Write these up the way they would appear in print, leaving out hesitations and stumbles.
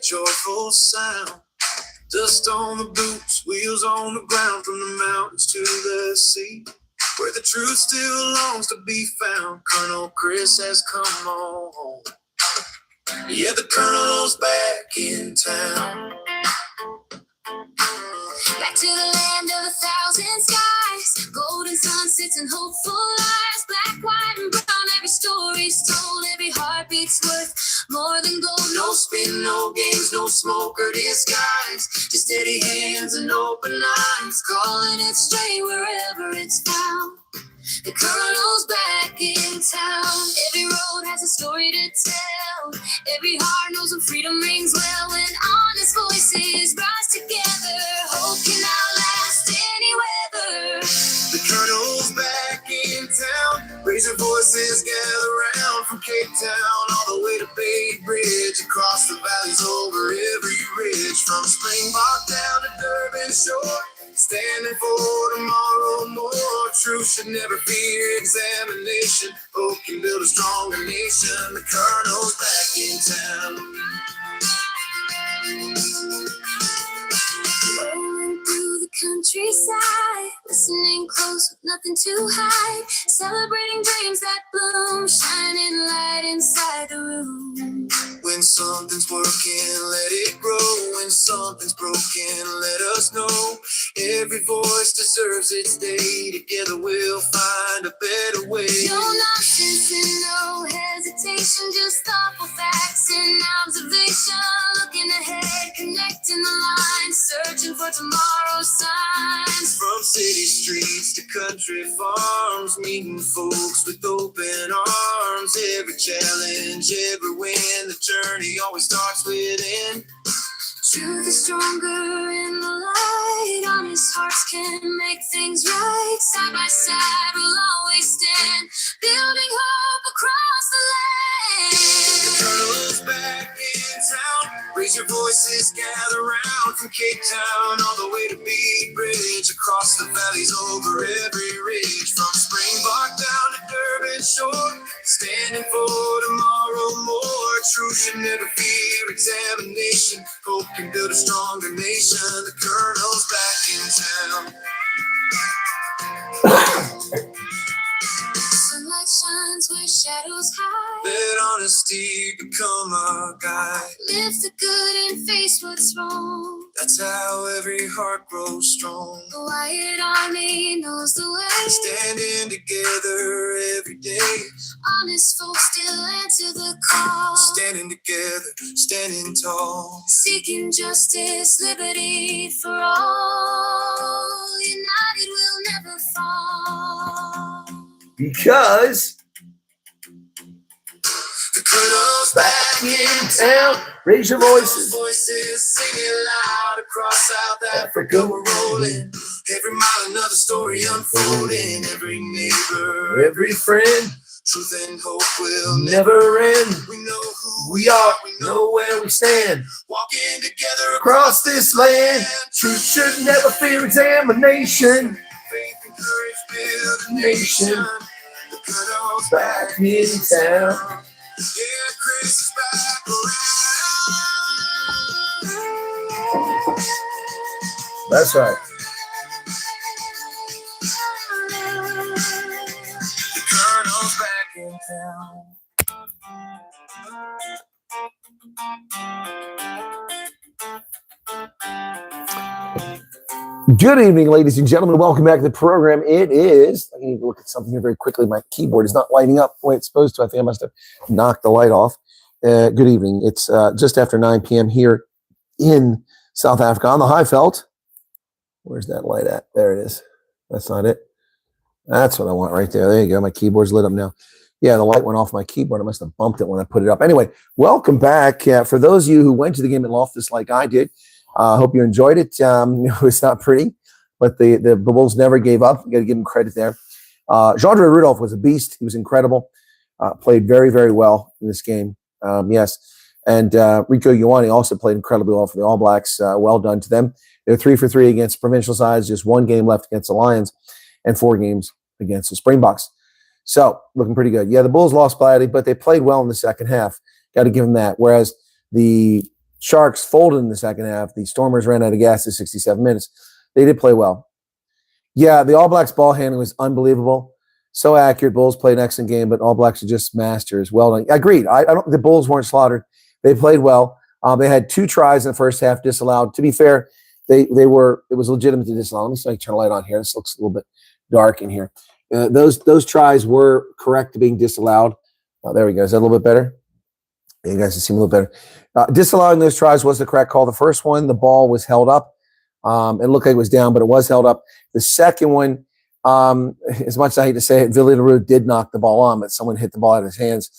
joyful sound. Dust on the boots, wheels on the ground, from the mountains to the sea, where the truth still longs to be found. Colonel Chris has come on home. Yeah, the Colonel's back in town. Back to the land of 1,000 skies, golden sunsets and hopeful lives. Black, white, and brown, every story's told, every heartbeat's worth more than gold. No spin, no games, no smoke or disguise, just steady hands and open eyes, calling it straight wherever it's found. The Colonel's back in town. Every road has a story to tell. Every heart knows when freedom rings well. When honest voices rise together, hope can outlast any weather. The Colonel's back in town. Raise your voices, gather round, from Cape Town all the way to Bay Bridge, across the valleys, over every ridge, from Springbok down to Durban shore. Standing for tomorrow more. Truth should never fear examination. Hope can build a stronger nation. The Colonel's back in town. Rolling through the countryside, listening close with nothing to hide, celebrating dreams that bloom, shining light inside the room. When something's working, let it grow. When something's broken, let us know. Every voice deserves its day. Together we'll find a better way. No nonsense and no hesitation, just thoughtful facts and observation. Looking ahead, connecting the lines, searching for tomorrow's signs. From city streets to country farms, meeting folks with open arms. Every challenge, every win, the journey always starts within. Truth is stronger in the light. Honest hearts can make things right. Side by side we'll always stand, building hope across the land. The Colonel's back in town. Raise your voices, gather round, from Cape Town all the way to Bay Bridge, across the valleys, over every ridge, from Springbok down to Durban shore. Standing for tomorrow more. Truth should never fear examination. Hope can build a stronger nation. The Colonel's back in town. Sunlight shines where shadows hide. Let honesty become our guide. Live the good and face what's wrong. That's how every heart grows strong. The Wyatt Army knows the way. Standing together every day. Honest folks still answer the call. Standing together, standing tall. Seeking justice, liberty for all. United we'll never fall. Because the Colonel's back in town. Raise your voices. Singing loud across South Africa. We're rolling. Every mile another story unfolding. Every neighbor, Every friend. Truth and hope will Never end. We know who We are. We know where we stand. walking together Across this land. Truth should never fear examination. Faith and courage build a Nation. nation. The Colonel's Back in town. Yeah, Chris is back around. That's right. The Colonel's back in town. Good evening, ladies and gentlemen. Welcome back to the program. It is, I need to look at something here very quickly. My keyboard is not lighting up the way it's supposed to. I think I must have knocked the light off. Good evening. It's just after 9 p.m. here in South Africa on the Highveld. Where's that light at? There it is. That's not it. That's what I want right there. There you go. My keyboard's lit up now. Yeah, the light went off my keyboard. I must have bumped it when I put it up. Anyway, welcome back. For those of you who went to the game at Loftus like I did, I hope you enjoyed it. It was not pretty, but the Bulls never gave up. You got to give them credit there. Jean-Andre Rudolph was a beast. He was incredible. Played very, very well in this game. Yes. And Rico Ioane also played incredibly well for the All Blacks. Well done to them. They're 3 for 3 against provincial sides, just one game left against the Lions, and 4 games against the Springboks. So, looking pretty good. Yeah, the Bulls lost badly, but they played well in the second half. Got to give them that. Whereas the Sharks folded in the second half. The Stormers ran out of gas at 67 minutes. They did play well. Yeah, the All Blacks ball handling was unbelievable. So accurate. Bulls played an excellent game, but All Blacks are just masters. Well done. Agreed. I don't. The Bulls weren't slaughtered. They played well. They had 2 tries in the first half disallowed. To be fair, they were. It was legitimate to disallow. Let me see if I can turn a light on here. This looks a little bit dark in here. Those tries were correct to being disallowed. Oh, there we go. Is that a little bit better? You guys can see a little better. Disallowing those tries was the correct call. The first one, the ball was held up. It looked like it was down, but it was held up. The second one, as much as I hate to say it, Villiers Leroux did knock the ball on, but someone hit the ball out of his hands.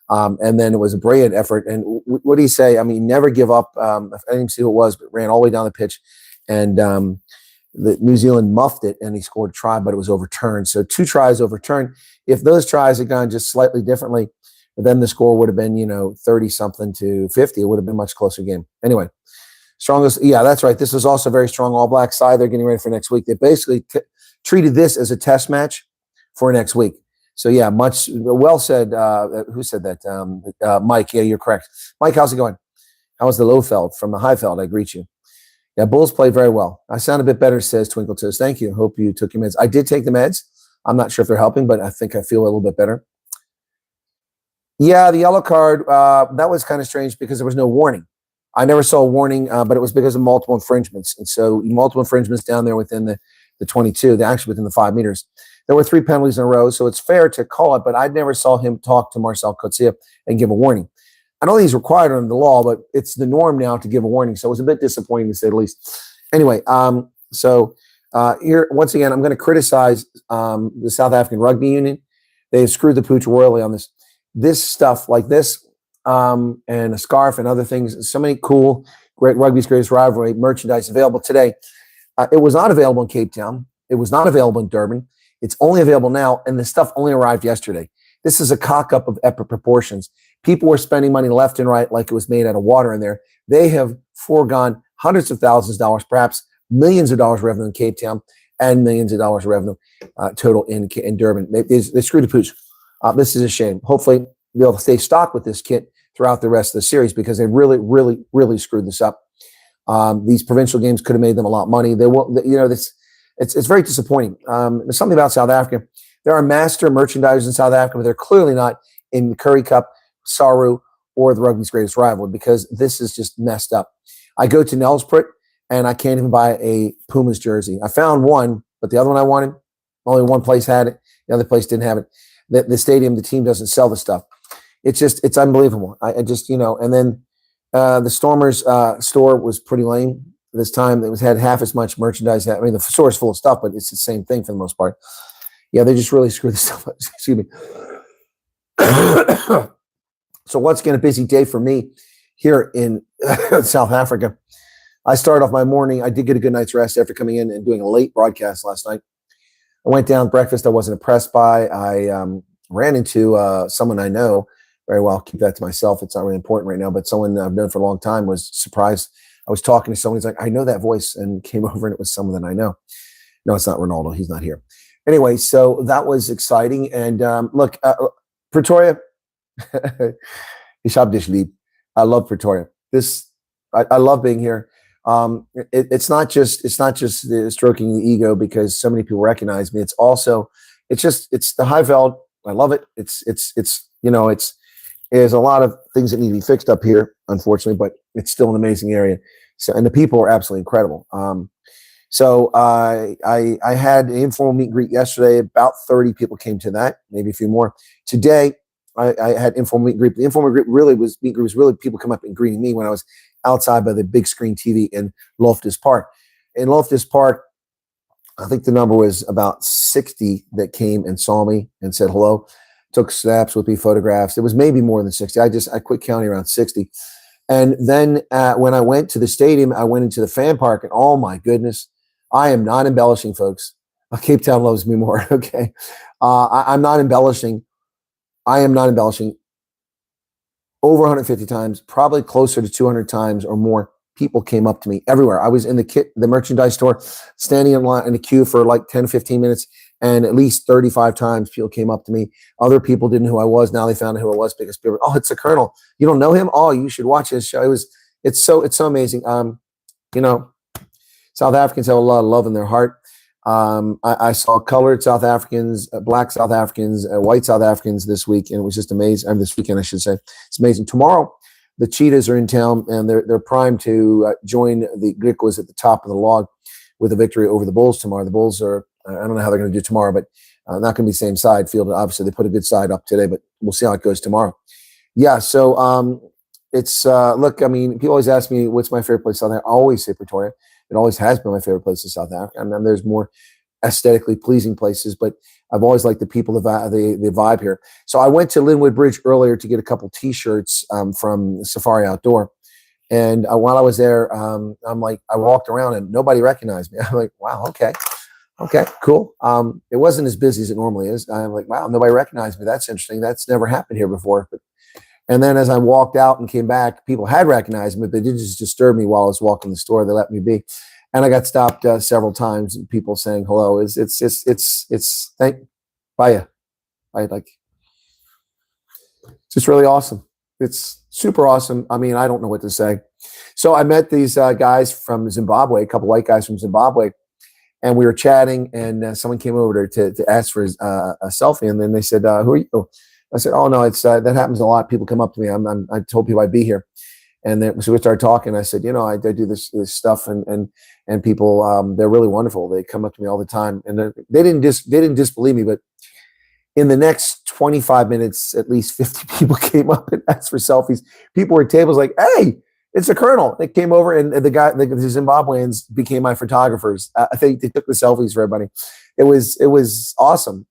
And then it was a brilliant effort. And what do you say? I mean, never give up. I didn't see who it was, but ran all the way down the pitch. And the New Zealand muffed it, and he scored a try, but it was overturned. So 2 tries overturned. If those tries had gone just slightly differently, then the score would have been, 30-something to 50. It would have been a much closer game. Anyway, strongest. Yeah, that's right. This is also a very strong All Black side. They're getting ready for next week. They basically treated this as a test match for next week. So, yeah, much well said. Who said that? Mike. Yeah, you're correct. Mike, how's it going? How was the Lofeld from the Highveld? I greet you. Yeah, Bulls played very well. I sound a bit better, says Twinkle Toes. Thank you. Hope you took your meds. I did take the meds. I'm not sure if they're helping, but I think I feel a little bit better. Yeah, the yellow card, that was kind of strange because there was no warning. I never saw a warning, but it was because of multiple infringements. And so multiple infringements down there within the 22, they're actually within the 5 meters. There were 3 penalties in a row, so it's fair to call it, but I never saw him talk to Marcel Coetzee and give a warning. I don't think he's required under the law, but it's the norm now to give a warning. So it was a bit disappointing to say the least. Anyway, here, once again, I'm going to criticize the South African Rugby Union. They have screwed the pooch royally on this. This stuff like this and a scarf and other things, so many cool, great Rugby's Greatest Rivalry merchandise available today. It was not available in Cape Town. It was not available in Durban. It's only available now, and the stuff only arrived yesterday. This is a cock-up of epic proportions. People were spending money left and right like it was made out of water in there. They have foregone hundreds of thousands of dollars, perhaps millions of dollars revenue in Cape Town and millions of dollars revenue total in Durban. They screwed the pooch. This is a shame. Hopefully, they'll be able to stay stocked with this kit throughout the rest of the series because they really, really, really screwed this up. These provincial games could have made them a lot of money. They will, it's very disappointing. There's something about South Africa. There are master merchandisers in South Africa, but they're clearly not in the Currie Cup, Saru, or the Rugby's Greatest Rivalry because this is just messed up. I go to Nelspruit and I can't even buy a Pumas jersey. I found one, but the other one I wanted, only one place had it. The other place didn't have it. The stadium, the team doesn't sell the stuff. It's unbelievable. I just, and then the Stormers store was pretty lame this time. It had half as much merchandise. I mean, the store is full of stuff, but it's the same thing for the most part. Yeah, they just really screwed the stuff up. Excuse me. So once again, a busy day for me here in South Africa. I started off my morning. I did get a good night's rest after coming in and doing a late broadcast last night. I went down breakfast I wasn't impressed by. I ran into someone I know very well. I'll keep that to myself. It's not really important right now, but someone I've known for a long time was surprised. I was talking to someone. He's like, I know that voice, and came over and it was someone that I know. No, it's not Ronaldo. He's not here. Anyway, so that was exciting. And look, Pretoria, ich hab dich lieb. I love Pretoria. I love being here. It's not just stroking the ego because so many people recognize me. It's also, it's the Highveld. I love it. There's a lot of things that need to be fixed up here, unfortunately, but it's still an amazing area. So, and the people are absolutely incredible. So I had an informal meet and greet yesterday. About 30 people came to that, maybe a few more. Today, I had informal meet and greet. The informal meet and greet was really people come up and greeting me when I was outside by the big screen TV in Loftus Park. In Loftus Park, I think the number was about 60 that came and saw me and said hello, took snaps with me, photographs. It was maybe more than 60. I quit counting around 60. And then when I went to the stadium, I went into the fan park, and oh my goodness, I am not embellishing, folks. Cape Town loves me more. Okay. I'm not embellishing. I am not embellishing. Over 150 times, probably closer to 200 times or more, people came up to me everywhere. I was in the merchandise store, standing in line in a queue for like 10, 15 minutes, and at least 35 times people came up to me. Other people didn't know who I was. Now they found out who I was because people were, oh, it's the Colonel. You don't know him? Oh, you should watch his show. It it's so amazing. You know, South Africans have a lot of love in their heart. I saw colored South Africans, black South Africans, white South Africans this week, and it was just amazing. This weekend, I should say. It's amazing. Tomorrow, the Cheetahs are in town, and they're primed to join the Griquas at the top of the log with a victory over the Bulls tomorrow. The Bulls are, I don't know how they're going to do tomorrow, but not going to be the same side field. Obviously, they put a good side up today, but we'll see how it goes tomorrow. Yeah, so it's, look, I mean, people always ask me, what's my favorite place in South Africa? I always say Pretoria. It always has been my favorite place in South Africa. I mean, there's more aesthetically pleasing places, but I've always liked the people, the vibe here. So I went to Linwood Bridge earlier to get a couple T-shirts from Safari Outdoor. And while I was there, I'm like, I walked around and nobody recognized me. I'm like, wow, okay, cool. It wasn't as busy as it normally is. I'm like, wow, nobody recognized me. That's interesting. That's never happened here before. And then as I walked out and came back, people had recognized me, but they didn't just disturb me while I was walking the store. They let me be. And I got stopped several times, people saying hello. It's thank bye. Like, it's just really awesome. It's super awesome. I mean, I don't know what to say. So I met these guys from Zimbabwe, a couple white guys from Zimbabwe, and we were chatting, and someone came over to ask for a selfie. And then they said, who are you? I said, oh, no, it's that happens a lot. People come up to me. I told people I'd be here. And then so we started talking. I said, you know, I do this stuff, and people, they're really wonderful. They come up to me all the time, and they didn't disbelieve me. But in the next 25 minutes, at least 50 people came up and asked for selfies. People were at tables like, hey, it's a colonel. They came over, and the Zimbabweans became my photographers. I think they took the selfies for everybody. It was awesome.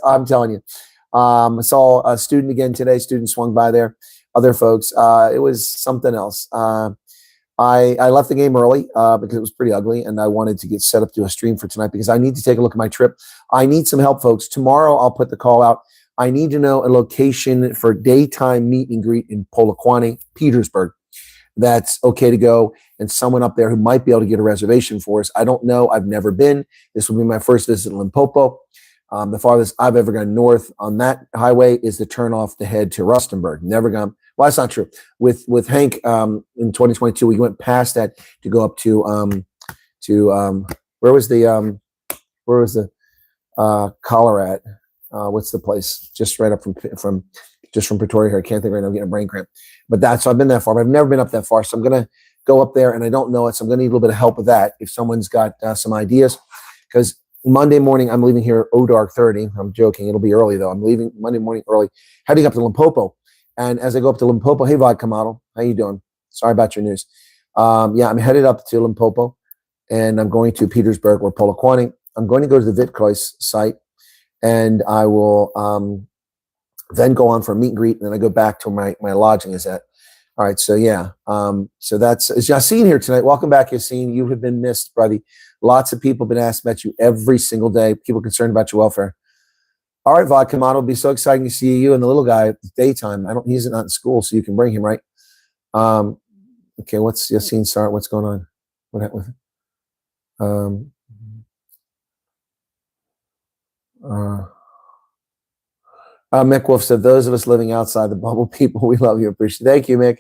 I'm telling you. I saw a student again today. Student swung by there. Other folks. It was something else. I left the game early because it was pretty ugly, and I wanted to get set up to a stream for tonight because I need to take a look at my trip. I need some help, folks. Tomorrow I'll put the call out. I need to know a location for daytime meet and greet in Polokwane, Petersburg. That's okay to go, and someone up there who might be able to get a reservation for us. I don't know. I've never been. This will be my first visit to Limpopo. The farthest I've ever gone north on that highway is the turnoff to head to Rustenburg. Never gone. Well, that's not true. With Hank in 2022, we went past that to go up to where was the Colorado? What's the place just right up from Pretoria here? I can't think right now. I'm getting a brain cramp. But so I've been that far, but I've never been up that far. So I'm gonna go up there, and I don't know it, so I'm gonna need a little bit of help with that. If someone's got some ideas, because Monday morning I'm leaving here dark 30. I'm joking. It'll be early though. I'm leaving Monday morning early, heading up to Limpopo. And as I go up to Limpopo, hey, Vodka Model, how you doing? Sorry about your news. Yeah, I'm headed up to Limpopo, and I'm going to Petersburg or Polokwane. I'm going to go to the Vitkreuz site, and I will then go on for a meet and greet, and then I go back to my lodging is at. All right, so yeah. So that's Yassine here tonight. Welcome back, Yassine. You have been missed, buddy. Lots of people have been asked about you every single day. People concerned about your welfare. All right, Vodka Model, it'll be so exciting to see you and the little guy at daytime. He's not in school, so you can bring him, right? Okay, what's Yassine start? What's going on? What happened with Mick Wolf said, those of us living outside the bubble, people, we love you. Appreciate it. Thank you, Mick.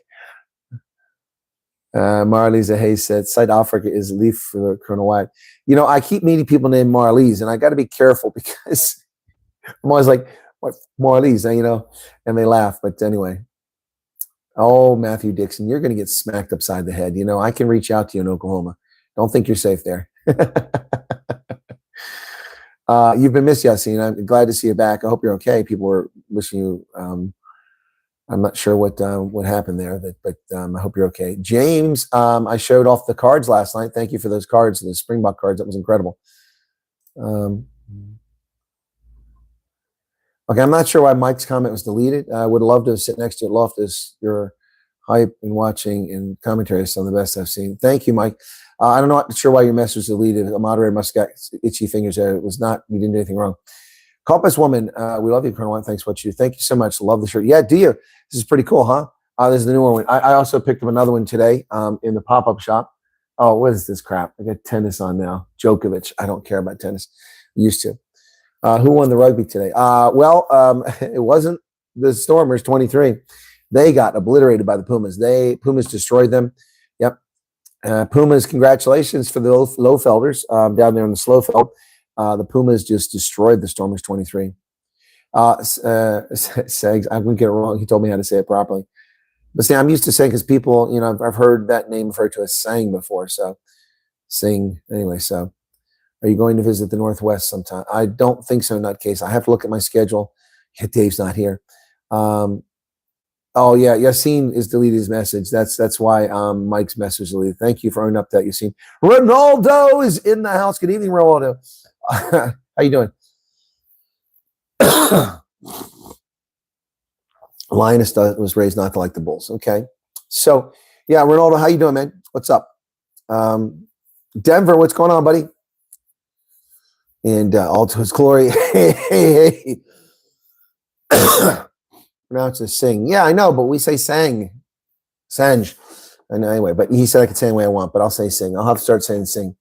Marlies Hayes said, South Africa is leaf for Colonel Wyatt. You know, I keep meeting people named Marlies, and I got to be careful because I'm always like, what, Marlies, you know, and they laugh. But anyway, oh, Matthew Dixon, you're going to get smacked upside the head. You know, I can reach out to you in Oklahoma. Don't think you're safe there. You've been missed, Yassine. I'm glad to see you back. I hope you're okay. People were wishing you. I'm not sure what happened there, but I hope you're okay. James, I showed off the cards last night. Thank you for those cards, the Springbok cards. That was incredible. Okay, I'm not sure why Mike's comment was deleted. I would love to sit next to you at Loftus. Your hype and watching and commentary is some of the best I've seen. Thank you, Mike. I'm not sure why your message was deleted. A moderator must have got itchy fingers there. It was not. You didn't do anything wrong. Compass Woman, we love you, Colonel White. Thanks for what you do. Thank you so much. Love the shirt. Yeah, do you? This is pretty cool, huh? This is the newer one. I also picked up another one today in the pop-up shop. Oh, what is this crap? I got tennis on now. Djokovic. I don't care about tennis. I used to. Who won the rugby today? It wasn't the Stormers, 23. They got obliterated by the Pumas. Pumas destroyed them. Yep. Pumas, congratulations for the Lofelders down there in the Slowfeld. The Pumas just destroyed the Stormers 23. Sags, I'm going to get it wrong. He told me how to say it properly. But see, I'm used to saying, because people, you know, I've heard that name referred to as Sang before. So Sing. Anyway, so are you going to visit the Northwest sometime? I don't think so, in that case. I have to look at my schedule. Yeah, Dave's not here. Oh, yeah, Yassine is deleted his message. That's why Mike's message is deleted. Thank you for owning up to that, Yassine. Ronaldo is in the house. Good evening, Ronaldo. How you doing? Linus was raised not to like the Bulls. Okay. So, yeah, Ronaldo, how you doing, man? What's up? Denver, what's going on, buddy? And all to his glory. Hey. Pronounce it Sing. Yeah, I know, but we say Sang. Sanj. I know anyway, but he said I could say any way I want, but I'll say Sing. I'll have to start saying Sing.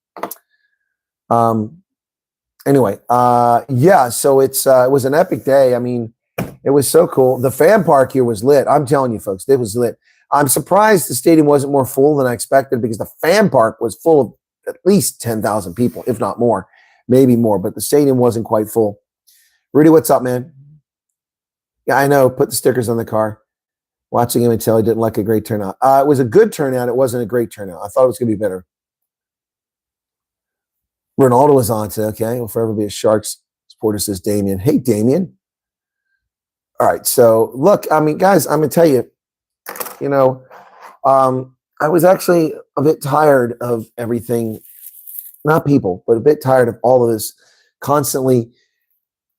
Anyway, yeah, so it was an epic day. I mean, it was so cool. The fan park here was lit. I'm telling you, folks, it was lit. I'm surprised the stadium wasn't more full than I expected, because the fan park was full of at least 10,000 people, if not more, maybe more, but the stadium wasn't quite full. Rudy, what's up, man? Yeah, I know. Put the stickers on the car. Watching him until he didn't like a great turnout. It was a good turnout. It wasn't a great turnout. I thought it was going to be better. Ronaldo was on today. Okay. Will forever be a Sharks supporter, says Damien. Hey, Damien. All right. So, look, I mean, guys, I'm going to tell you, you know, I was actually a bit tired of everything. Not people, but a bit tired of all of this constantly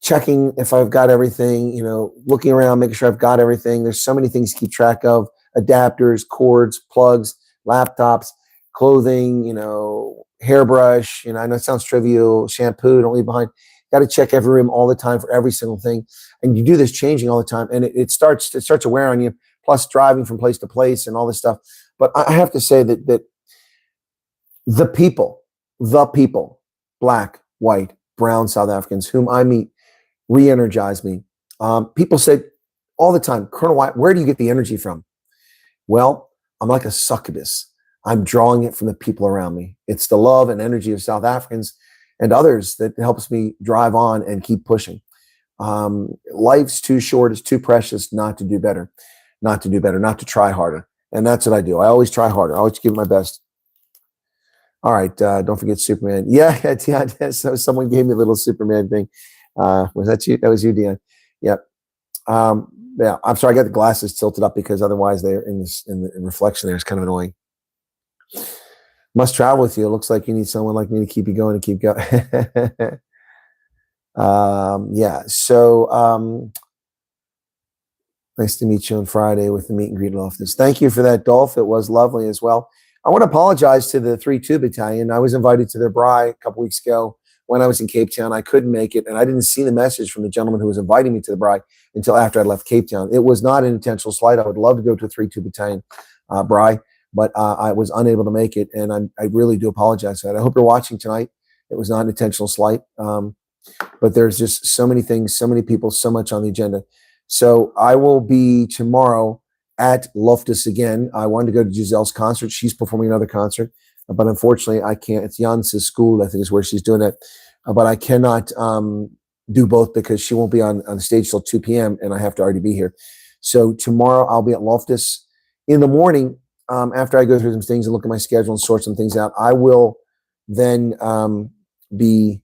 checking if I've got everything, you know, looking around, making sure I've got everything. There's so many things to keep track of: adapters, cords, plugs, laptops, clothing, you know, hairbrush. You know, I know it sounds trivial. Shampoo, don't leave behind. Got to check every room all the time for every single thing. And you do this changing all the time, and it starts to wear on you, plus driving from place to place and all this stuff. But I have to say that the people, black, white, brown South Africans whom I meet, re-energize me. People say all the time, Colonel Wyatt, where do you get the energy from? Well, I'm like a succubus. I'm drawing it from the people around me. It's the love and energy of South Africans and others that helps me drive on and keep pushing. Life's too short, it's too precious not to do better, not to try harder. And that's what I do. I always try harder. I always give it my best. All right. Don't forget Superman. Yeah. So someone gave me a little Superman thing. Was that you? That was you, Dion. Yep. Yeah. I'm sorry. I got the glasses tilted up because otherwise they're in reflection there. It's kind of annoying. Must travel with you. It looks like you need someone like me to keep you going and keep going. Yeah. So, nice to meet you on Friday with the meet and greet Loftus. Thank you for that, Dolph. It was lovely as well. I want to apologize to the 3-2 battalion. I was invited to their braai a couple weeks ago when I was in Cape Town. I couldn't make it, and I didn't see the message from the gentleman who was inviting me to the braai until after I left Cape Town. It was not an intentional slight. I would love to go to a 3-2 battalion braai, but I was unable to make it, and I really do apologize for that. I hope you're watching tonight. It was not an intentional slight, but there's just so many things, so many people, so much on the agenda. So I will be tomorrow at Loftus again. I wanted to go to Giselle's concert. She's performing another concert, but unfortunately I can't. It's Jan's school, I think, is where she's doing it. But I cannot do both because she won't be on the stage till 2 p.m. and I have to already be here. So tomorrow I'll be at Loftus in the morning. After I go through some things and look at my schedule and sort some things out, I will then be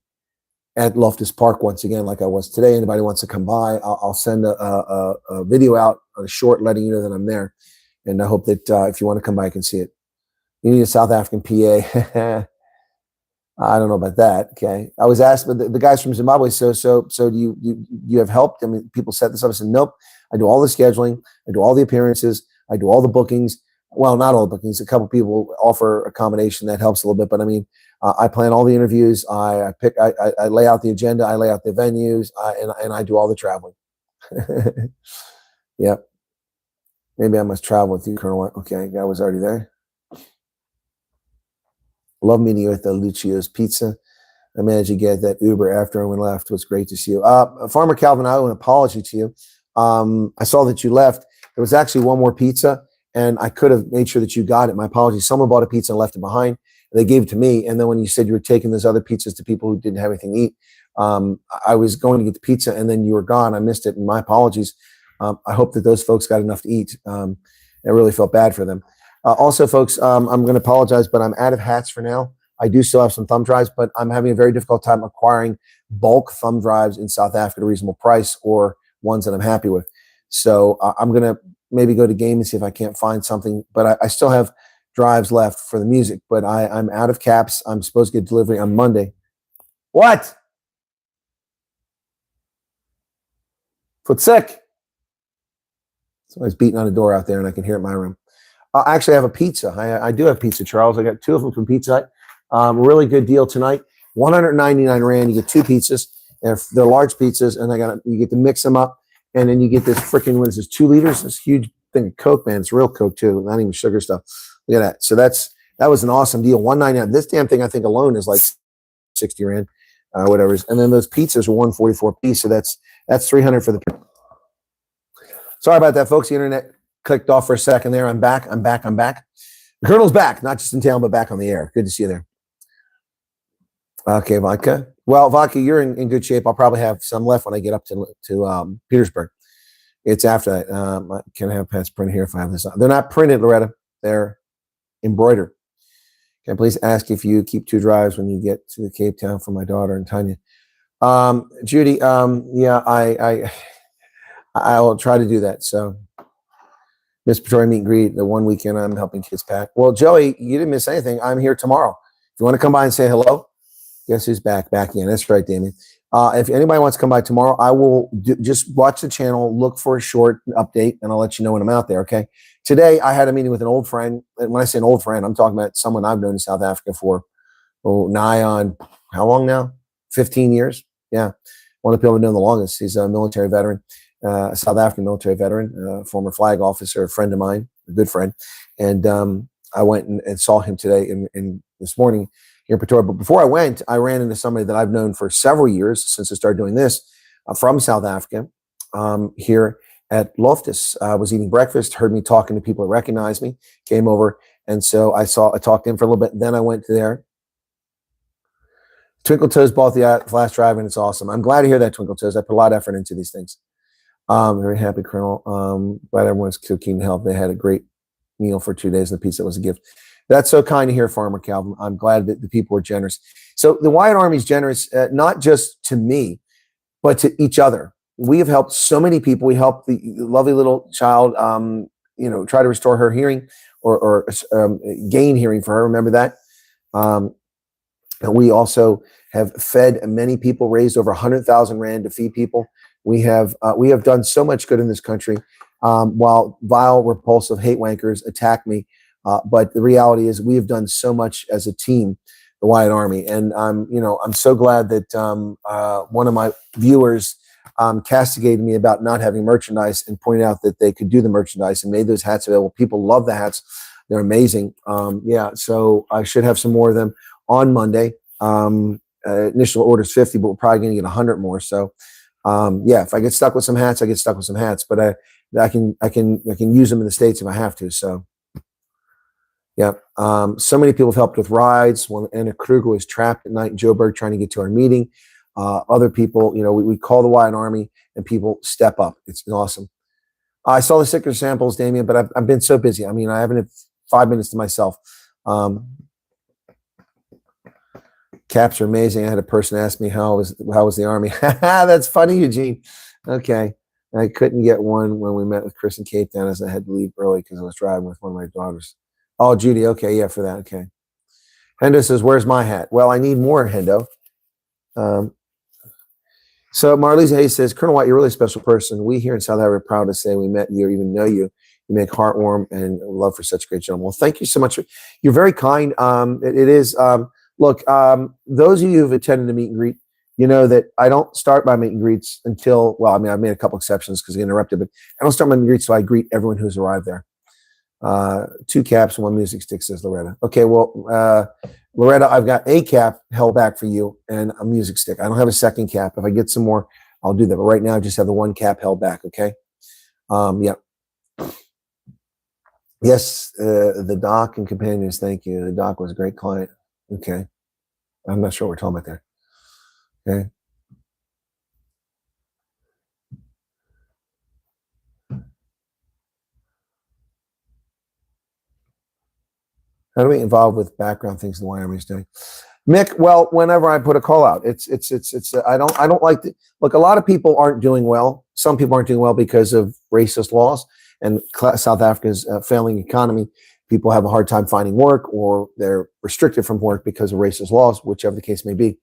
at Loftus Park once again, like I was today. Anybody wants to come by, I'll send a video out on a short letting you know that I'm there. And I hope that if you want to come by, I can see it. You need a South African PA. I don't know about that. Okay. I was asked, but the guys from Zimbabwe, so do you have help? I mean, people set this up. I said, nope. I do all the scheduling. I do all the appearances. I do all the bookings. Well, not all the bookings. A couple people offer a combination that helps a little bit, but I mean, I plan all the interviews. I lay out the agenda. I lay out the venues, and I do all the traveling. Yeah. Maybe I must travel with you, Colonel. Okay, I was already there. Love meeting you at the Lucio's Pizza. I managed to get that Uber after everyone left. It was great to see you. Farmer Calvin, I owe an apology to you. I saw that you left. There was actually one more pizza, and I could have made sure that you got it. My apologies. Someone bought a pizza and left it behind. They gave it to me, and then when you said you were taking those other pizzas to people who didn't have anything to eat, I was going to get the pizza, and then you were gone. I missed it, and my apologies. I hope that those folks got enough to eat. I really felt bad for them. Also, folks, I'm going to apologize, but I'm out of hats for now. I do still have some thumb drives, but I'm having a very difficult time acquiring bulk thumb drives in South Africa at a reasonable price or ones that I'm happy with. So I'm going to maybe go to Game and see if I can't find something, but I still have drives left for the music, but I'm out of caps. I'm supposed to get delivery on Monday. What? Foot sick. Somebody's beating on the door out there and I can hear it in my room. Actually, I have a pizza. I do have pizza, Charles. I got 2 of them from Pizza Hut. Really good deal tonight. 199 Rand. You get 2 pizzas. They're large pizzas, and you get to mix them up, and then you get this freaking, what is this, 2 liters? This huge thing of Coke, man. It's real Coke too, not even sugar stuff. Look at that. So that was an awesome deal. 199. This damn thing, I think alone is like 60 Rand, whatever. And then those pizzas are 144 a piece. So that's 300 for the. Sorry about that, folks. The internet clicked off for a second there. I'm back. The Colonel's back, not just in town, but back on the air. Good to see you there. Okay, Vodka. Well, Vodka, you're in good shape. I'll probably have some left when I get up to Petersburg. It's after that. I can have pants print here if I have this on. They're not printed, Loretta. They're embroidered. Can I please ask if you keep 2 drives when you get to Cape Town for my daughter and Tanya? Judy, yeah, I will try to do that. So, Miss Pretoria meet and greet the one weekend I'm helping kids pack. Well, Joey, you didn't miss anything. I'm here tomorrow. If you want to come by and say hello, guess who's back again? That's right, Damien. If anybody wants to come by tomorrow, I will just watch the channel, look for a short update, and I'll let you know when I'm out there. Okay. Today, I had a meeting with an old friend. And when I say an old friend, I'm talking about someone I've known in South Africa for nigh on how long now? 15 years. Yeah, one of the people I've known the longest. He's a military veteran. A South African military veteran, former flag officer, a friend of mine, a good friend. And I went and saw him today in this morning here in Pretoria. But before I went, I ran into somebody that I've known for several years since I started doing this from South Africa here at Loftus. I was eating breakfast, heard me talking to people that recognized me, came over. And so I talked to him for a little bit. Then I went to there. Twinkle Toes bought the flash drive, and it's awesome. I'm glad to hear that, Twinkle Toes. I put a lot of effort into these things. Very happy, Colonel. Glad everyone's so keen to help. They had a great meal for 2 days, and the pizza was a gift. That's so kind to hear, Farmer Calvin. I'm glad that the people were generous. So the Wyatt Army is generous, not just to me, but to each other. We have helped so many people. We helped the lovely little child, try to restore her hearing or gain hearing for her. Remember that? And we also have fed many people, raised over 100,000 Rand to feed people. We have done so much good in this country, while vile, repulsive hate wankers attack me. But the reality is, we have done so much as a team, the Wyatt Army, and I'm so glad that one of my viewers castigated me about not having merchandise and pointed out that they could do the merchandise and made those hats available. People love the hats; they're amazing. So I should have some more of them on Monday. Initial order's 50, but we're probably going to get 100 more. So. If I get stuck with some hats, I get stuck with some hats, but I can use them in the States if I have to. So, yeah. So many people have helped with rides. When Anna Kruger was trapped at night in Joburg trying to get to our meeting. Other people, we call the Wyatt Army and people step up. It's awesome. I saw the sticker samples, Damien, but I've been so busy. I mean, I haven't had 5 minutes to myself. Caps are amazing. I had a person ask me how was the Army. That's funny, Eugene. Okay. I couldn't get one when we met with Chris in Cape Town, as I had to leave early because I was driving with one of my daughters. Oh, Judy. Okay. Yeah, for that. Okay. Hendo says, where's my hat? Well, I need more, Hendo. So Marlise Hayes says, Colonel White, you're a really special person. We here in South Africa are proud to say we met you or even know you. You make heartwarm and love for such great gentlemen. Well, thank you so much. You're very kind. It is... Look, those of you who've attended a meet and greet, you know that I don't start my meet and greets until, well, I mean, I've made a couple exceptions because I get interrupted, but I don't start my meet and greets until I greet everyone who's arrived there. 2 caps and 1 music stick, says Loretta. Okay, well, Loretta, I've got a cap held back for you and a music stick. I don't have a second cap. If I get some more, I'll do that. But right now, I just have the 1 cap held back, okay? Yeah. Yes, the doc and companions, thank you. The doc was a great client. Okay. I'm not sure what we're talking about there. Okay. How do we involve with background things in the Army's doing? Mick, well, whenever I put a call out, it's I don't like to look. A lot of people aren't doing well. Some people aren't doing well because of racist laws and South Africa's failing economy. People have a hard time finding work, or they're restricted from work because of racist laws, whichever the case may be.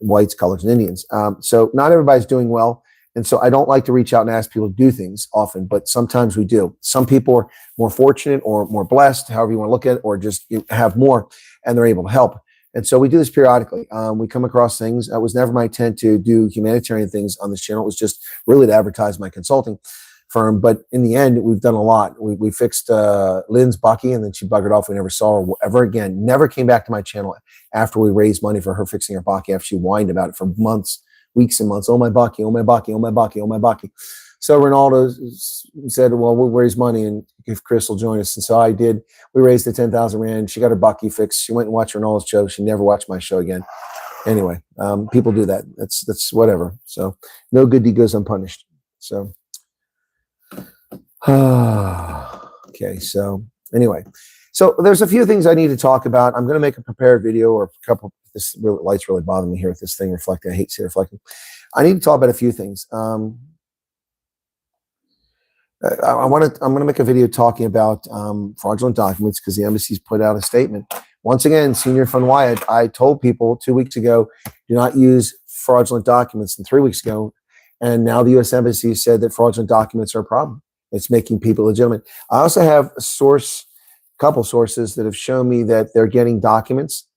Whites, colors, and Indians. So not everybody's doing well. And so I don't like to reach out and ask people to do things often, but sometimes we do. Some people are more fortunate or more blessed, however you want to look at it, or just have more and they're able to help. And so we do this periodically. We come across things. It was never my intent to do humanitarian things on this channel. It was just really to advertise my consulting firm. But in the end, we've done a lot. We fixed Lynn's Bucky, and then she buggered off. We never saw her ever again. Never came back to my channel after we raised money for her fixing her Bucky, after she whined about it for months, weeks and months. Oh, my Bucky, oh, my Bucky, oh, my Bucky, oh, my Bucky. So Ronaldo said, well, we'll raise money and if Chris will join us. And so I did. We raised the 10,000 Rand. She got her Bucky fixed. She went and watched Ronaldo's show. She never watched my show again. Anyway, people do that. That's whatever. So no good deed goes unpunished. So, okay. So anyway, so there's a few things I need to talk about. I'm going to make a prepared video or a couple. This light's really bothering me here with this thing reflecting. I hate to see it reflecting. I need to talk about a few things. I'm going to make a video talking about fraudulent documents because the embassy's put out a statement. Once again, Senior Fund Wyatt, I told people 2 weeks ago, do not use fraudulent documents, and 3 weeks ago, and now the U.S. Embassy said that fraudulent documents are a problem. It's making people legitimate. I also have a couple sources that have shown me that they're getting documents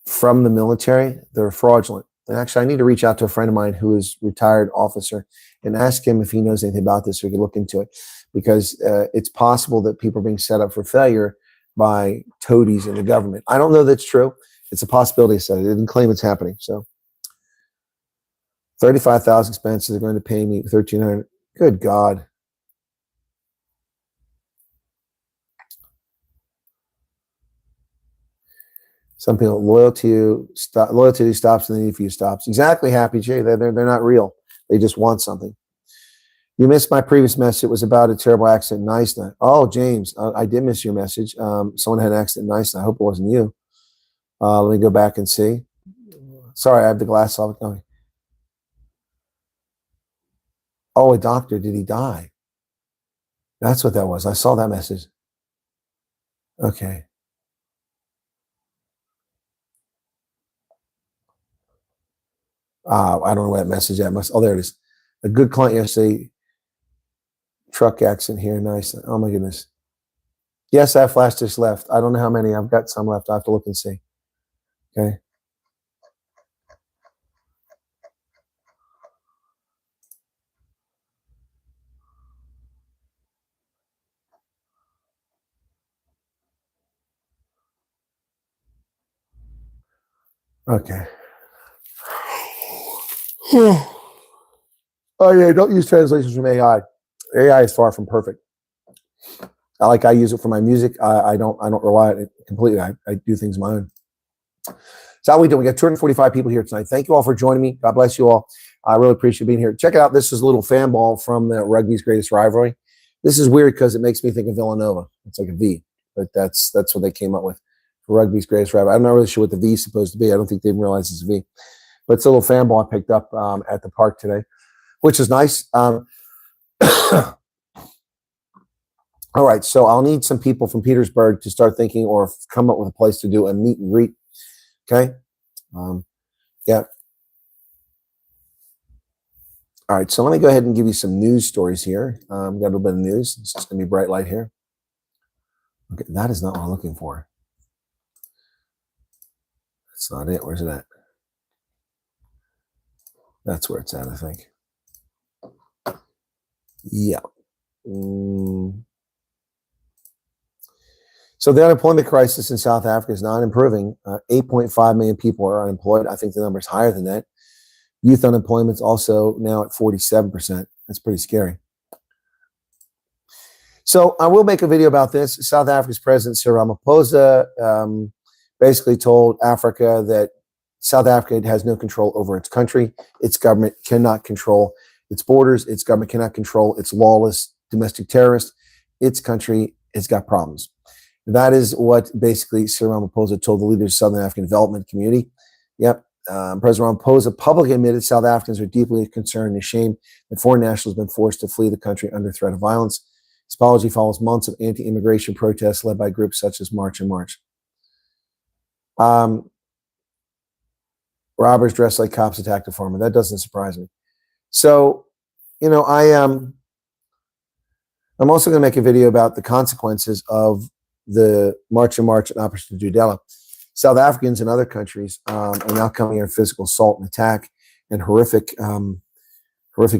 from the military that are fraudulent. And actually, I need to reach out to a friend of mine who is a retired officer and ask him if he knows anything about this so we can look into it. Because it's possible that people are being set up for failure by toadies in the government. I don't know that's true. It's a possibility. So they didn't claim it's happening. So 35,000 expenses are going to pay me 1,300. Good God. Some people loyalty stops and the need for you stops. Exactly, Happy Jay. They're not real. They just want something. You missed my previous message. It was about a terrible accident in Nice. Oh, James, I did miss your message. Someone had an accident in Nice. I hope it wasn't you. Let me go back and see. Sorry, I have the glass off. Oh, a doctor. Did he die? That's what that was. I saw that message. Okay. I don't know what that message is. Oh, there it is. A good client yesterday. Truck accident here. Nice. Oh, my goodness. Yes, I have flash discs left. I don't know how many. I've got some left. I have to look and see. Okay. Okay. Oh, yeah. Don't use translations from AI. AI is far from perfect. I use it for my music. I don't rely on it completely. I do things my own. So how we doing? We got 245 people here tonight. Thank you all for joining me. God bless you all. I really appreciate being here. Check it out. This is a little fan ball from the Rugby's Greatest Rivalry. This is weird because it makes me think of Villanova. It's like a V, but that's what they came up with for Rugby's Greatest Rivalry. I'm not really sure what the V is supposed to be. I don't think they even realize it's a V, but it's a little fan ball I picked up at the park today, which is nice. All right, so I'll need some people from Petersburg to start thinking or come up with a place to do a meet and greet. Okay. Yeah. All right, so let me go ahead and give you some news stories here. Got a little bit of news. It's just going to be bright light here. Okay, that is not what I'm looking for. That's not it. Where's it at? That's where it's at, I think. Yeah. So the unemployment crisis in South Africa is not improving. 8.5 million people are unemployed. I think the number is higher than that. Youth unemployment is also now at 47%. That's pretty scary. So I will make a video about this. South Africa's President Cyril Ramaphosa basically told Africa that South Africa has no control over its country. Its government cannot control its borders. Its government cannot control its lawless domestic terrorists. Its country has got problems. That is what basically Cyril Ramaphosa told the leaders of the Southern African Development Community. Yep. President Ramaphosa publicly admitted South Africans are deeply concerned and ashamed that foreign nationals have been forced to flee the country under threat of violence. His apology follows months of anti-immigration protests led by groups such as March and March. Robbers dressed like cops attacked a farmer. That doesn't surprise me. So, I'm also going to make a video about the consequences of the March and March and Operation Dudela. South Africans in other countries are now coming under physical assault and attack and horrific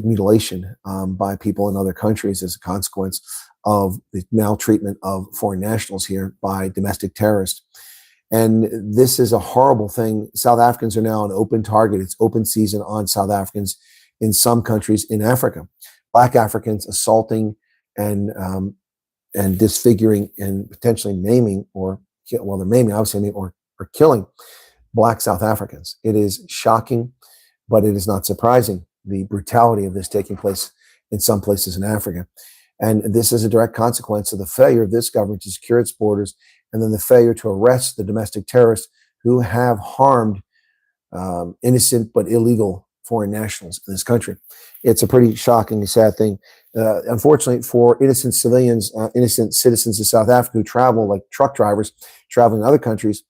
mutilation by people in other countries as a consequence of the maltreatment of foreign nationals here by domestic terrorists. And this is a horrible thing. South Africans are now an open target. It's open season on South Africans in some countries in Africa. Black Africans assaulting and disfiguring and potentially maiming or killing Black South Africans. It is shocking, but it is not surprising, the brutality of this taking place in some places in Africa. And this is a direct consequence of the failure of this government to secure its borders and then the failure to arrest the domestic terrorists who have harmed innocent but illegal foreign nationals in this country. It's a pretty shocking and sad thing. Unfortunately, for innocent civilians, innocent citizens of South Africa who travel, like truck drivers traveling in other countries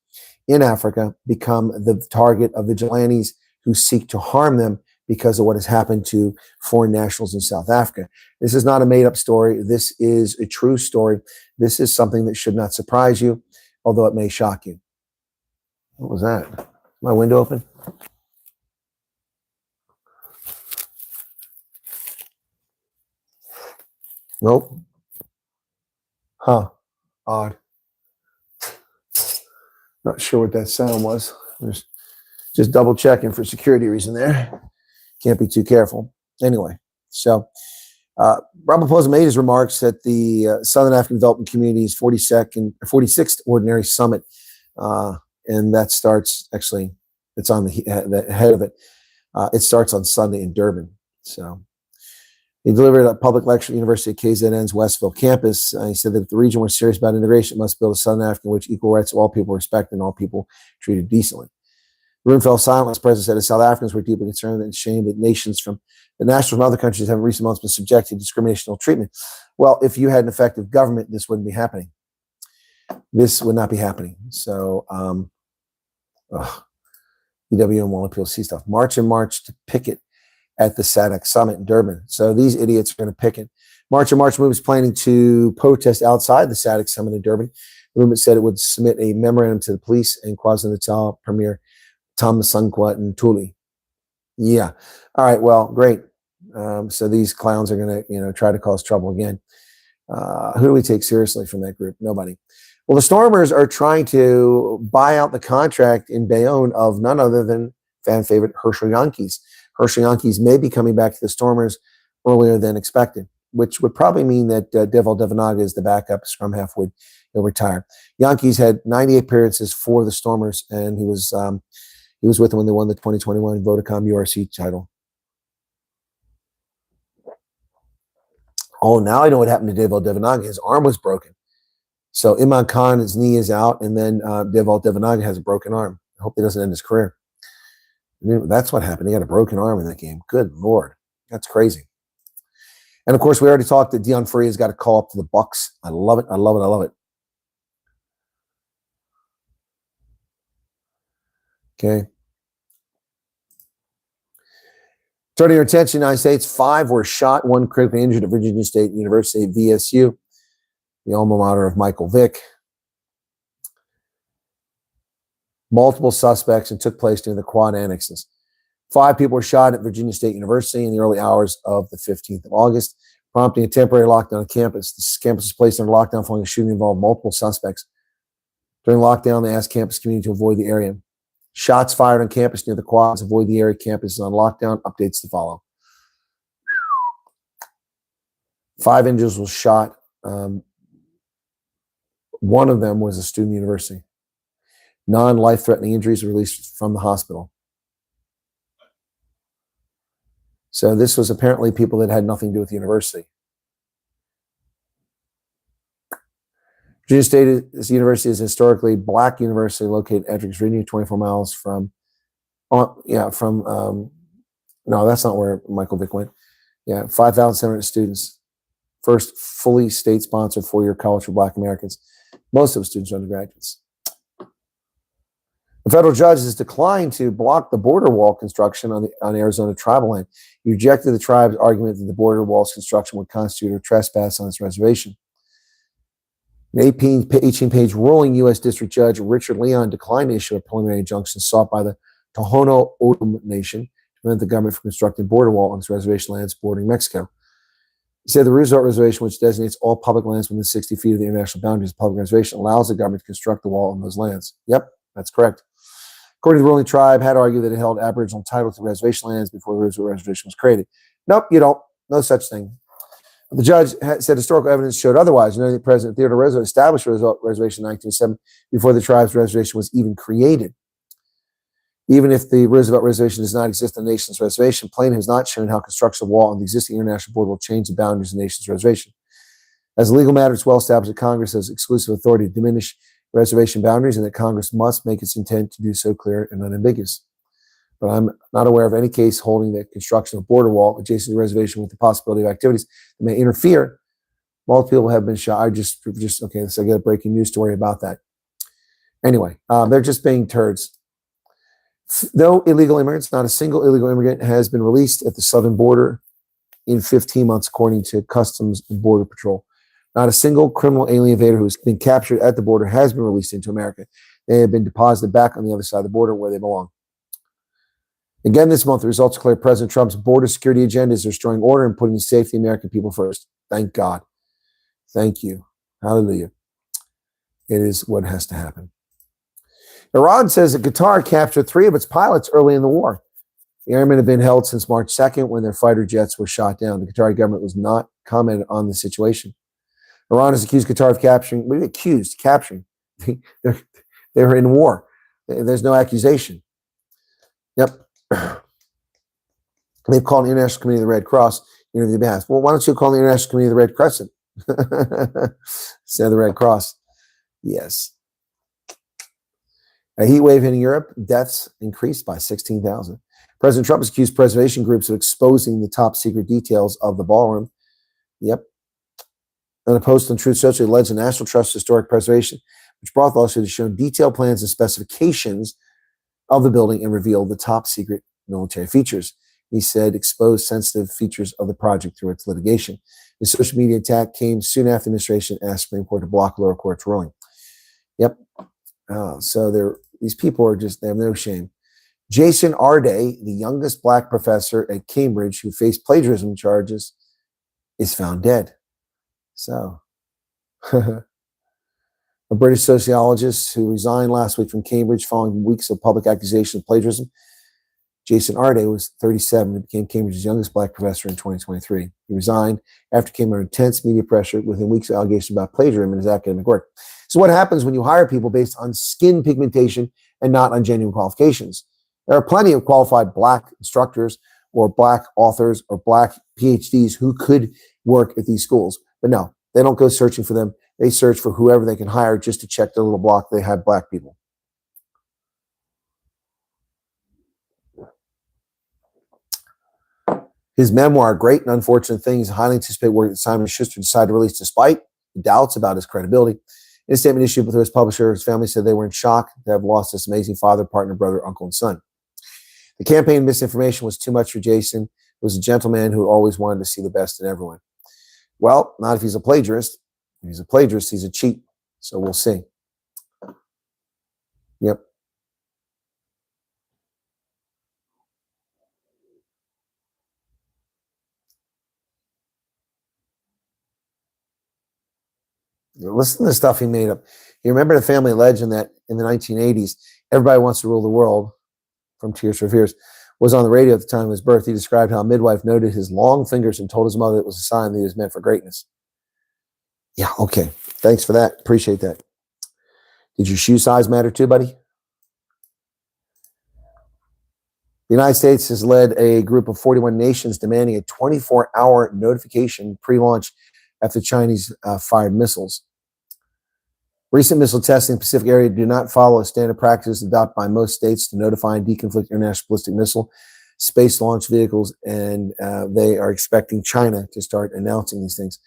in Africa, become the target of vigilantes who seek to harm them because of what has happened to foreign nationals in South Africa. This is not a made-up story. This is a true story. This is something that should not surprise you, although it may shock you. What was that? Is my window open? Nope. Huh. Odd. Not sure what that sound was. Just double checking for security reason there. Can't be too careful. Anyway, so Ramaphosa made his remarks at the Southern African Development Community's 46th Ordinary Summit. And that starts, actually, it's on the head of it. It starts on Sunday in Durban. So he delivered a public lecture at the University of KZN's Westville campus. He said that if the region were serious about integration, it must build a Southern Africa in which equal rights of all people are respected and all people treated decently. The room fell silent. The president said that South Africans were deeply concerned and ashamed that nationals from other countries have in recent months been subjected to discriminational treatment. Well, if you had an effective government, this wouldn't be happening. This would not be happening. So, EWM won't appeal C stuff. March and March to picket at the SADC summit in Durban. So these idiots are going to picket. March and March movement is planning to protest outside the SADC summit in Durban. The movement said it would submit a memorandum to the police and KwaZulu-Natal Premier Tom Masankwa and Tuli. Yeah. All right. Well, great. So these clowns are going to, try to cause trouble again. Who do we take seriously from that group? Nobody. Well, the Stormers are trying to buy out the contract in Bayonne of none other than fan favorite Herschel Yankees. Herschel Yankees may be coming back to the Stormers earlier than expected, which would probably mean that Deval Devanaga is the backup scrum half would retire. Yankees had 98 appearances for the Stormers, and he was with them when they won the 2021 Vodacom URC title. Oh, now I know what happened to Deval Devanaga. His arm was broken. So Imran Khan, his knee is out, and then Deval Devanaga has a broken arm. I hope that doesn't end his career. That's what happened. He got a broken arm in that game. Good Lord. That's crazy. And, of course, we already talked that Dion Free has got to call up to the Bucks. I love it. I love it. I love it. Okay. Turning your attention, United States, 5 were shot, 1 critically injured at Virginia State University, VSU, the alma mater of Michael Vick. Multiple suspects and took place near the Quad Annexes. 5 people were shot at Virginia State University in the early hours of the 15th of August, prompting a temporary lockdown on campus. This campus was placed under lockdown following a shooting involving multiple suspects. During lockdown, they asked campus community to avoid the area. Shots fired on campus near the quads. Avoid the area. Campus is on lockdown. Updates to follow. 5 individuals shot. One of them was a student university. Non-life-threatening injuries were released from the hospital. So this was apparently people that had nothing to do with the university. Virginia State University is a historically black university located in Edric, Virginia, 24 miles from, no, that's not where Michael Vick went. Yeah, 5,700 students. First fully state-sponsored four-year college for black Americans. Most of the students are undergraduates. The federal judge has declined to block the border wall construction on Arizona tribal land. He rejected the tribe's argument that the border wall's construction would constitute a trespass on its reservation. An 18-page ruling, U.S. District Judge Richard Leon declined to issue a preliminary injunction sought by the Tohono O'odham Nation to prevent the government from constructing a border wall on its reservation lands bordering Mexico. He said the Roosevelt Reservation, which designates all public lands within 60 feet of the international boundaries of the public reservation, allows the government to construct the wall on those lands. Yep, that's correct. According to the ruling, tribe had argued that it held Aboriginal title to reservation lands before the Roosevelt Reservation was created. Nope, you don't. No such thing. The judge said historical evidence showed otherwise. You know, President Theodore Roosevelt established Roosevelt Reservation in 1907 before the tribe's reservation was even created. Even if the Roosevelt Reservation does not exist on the nation's reservation, Plain has not shown how construction of a wall on the existing international border will change the boundaries of the nation's reservation. As a legal matter, it's well established that Congress has exclusive authority to diminish reservation boundaries and that Congress must make its intent to do so clear and unambiguous. But I'm not aware of any case holding the construction of a border wall adjacent to the reservation with the possibility of activities that may interfere. Multiple people have been shot. Okay, so I got a breaking news story about that. Anyway, they're just being turds. No illegal immigrants, not a single illegal immigrant has been released at the southern border in 15 months, according to Customs and Border Patrol. Not a single criminal alien invader who's been captured at the border has been released into America. They have been deposited back on the other side of the border where they belong. Again, this month, the results declare President Trump's border security agenda is restoring order and putting the safety of the American people first. Thank God. Thank you. Hallelujah. It is what has to happen. Iran says that Qatar captured 3 of its pilots early in the war. The airmen have been held since March 2nd when their fighter jets were shot down. The Qatari government was not commented on the situation. Iran has accused Qatar of capturing. What are you accused? Capturing. They're in war. There's no accusation. Yep. They've called the International Committee of the Red Cross in their behalf. Well, why don't you call the International Committee of the Red Crescent instead of the Red Cross? Yes. A heat wave hitting Europe. Deaths increased by 16,000. President Trump has accused preservation groups of exposing the top secret details of the ballroom. Yep. And a post on Truth Social alleged the National Trust for Historic Preservation, which brought the lawsuit, has shown detailed plans and specifications of the building and revealed the top secret military features. He said exposed sensitive features of the project through its litigation. The social media attack came soon after the administration asked Supreme Court to block lower court's ruling. Yep. So these people are they have no shame. Jason Arday, the youngest black professor at Cambridge who faced plagiarism charges, is found dead. So, a British sociologist who resigned last week from Cambridge following weeks of public accusations of plagiarism. Jason Arday was 37 and became Cambridge's youngest black professor in 2023. He resigned after came under intense media pressure within weeks of allegations about plagiarism in his academic work. So what happens when you hire people based on skin pigmentation and not on genuine qualifications? There are plenty of qualified black instructors or black authors or black PhDs who could work at these schools. But no, they don't go searching for them. They search for whoever they can hire just to check their little block they have black people. His memoir, Great and Unfortunate Things, highly anticipated work that Simon Schuster decided to release despite doubts about his credibility. In a statement issued with his publisher, his family said they were in shock to have lost this amazing father, partner, brother, uncle, and son. The campaign misinformation was too much for Jason. He was a gentleman who always wanted to see the best in everyone. Well, not if he's a plagiarist. If he's a plagiarist, he's a cheat. So we'll see. Yep. Listen to the stuff he made up. You remember the family legend that in the 1980s, Everybody Wants to Rule the World, from Tears for Fears, was on the radio at the time of his birth. He described how a midwife noted his long fingers and told his mother it was a sign that he was meant for greatness. Yeah, okay. Thanks for that. Appreciate that. Did your shoe size matter too, buddy? The United States has led a group of 41 nations demanding a 24-hour notification pre-launch after the Chinese fired missiles. Recent missile testing in the Pacific area do not follow a standard practice adopted by most states to notify and deconflict international ballistic missile space launch vehicles, and they are expecting China to start announcing these things.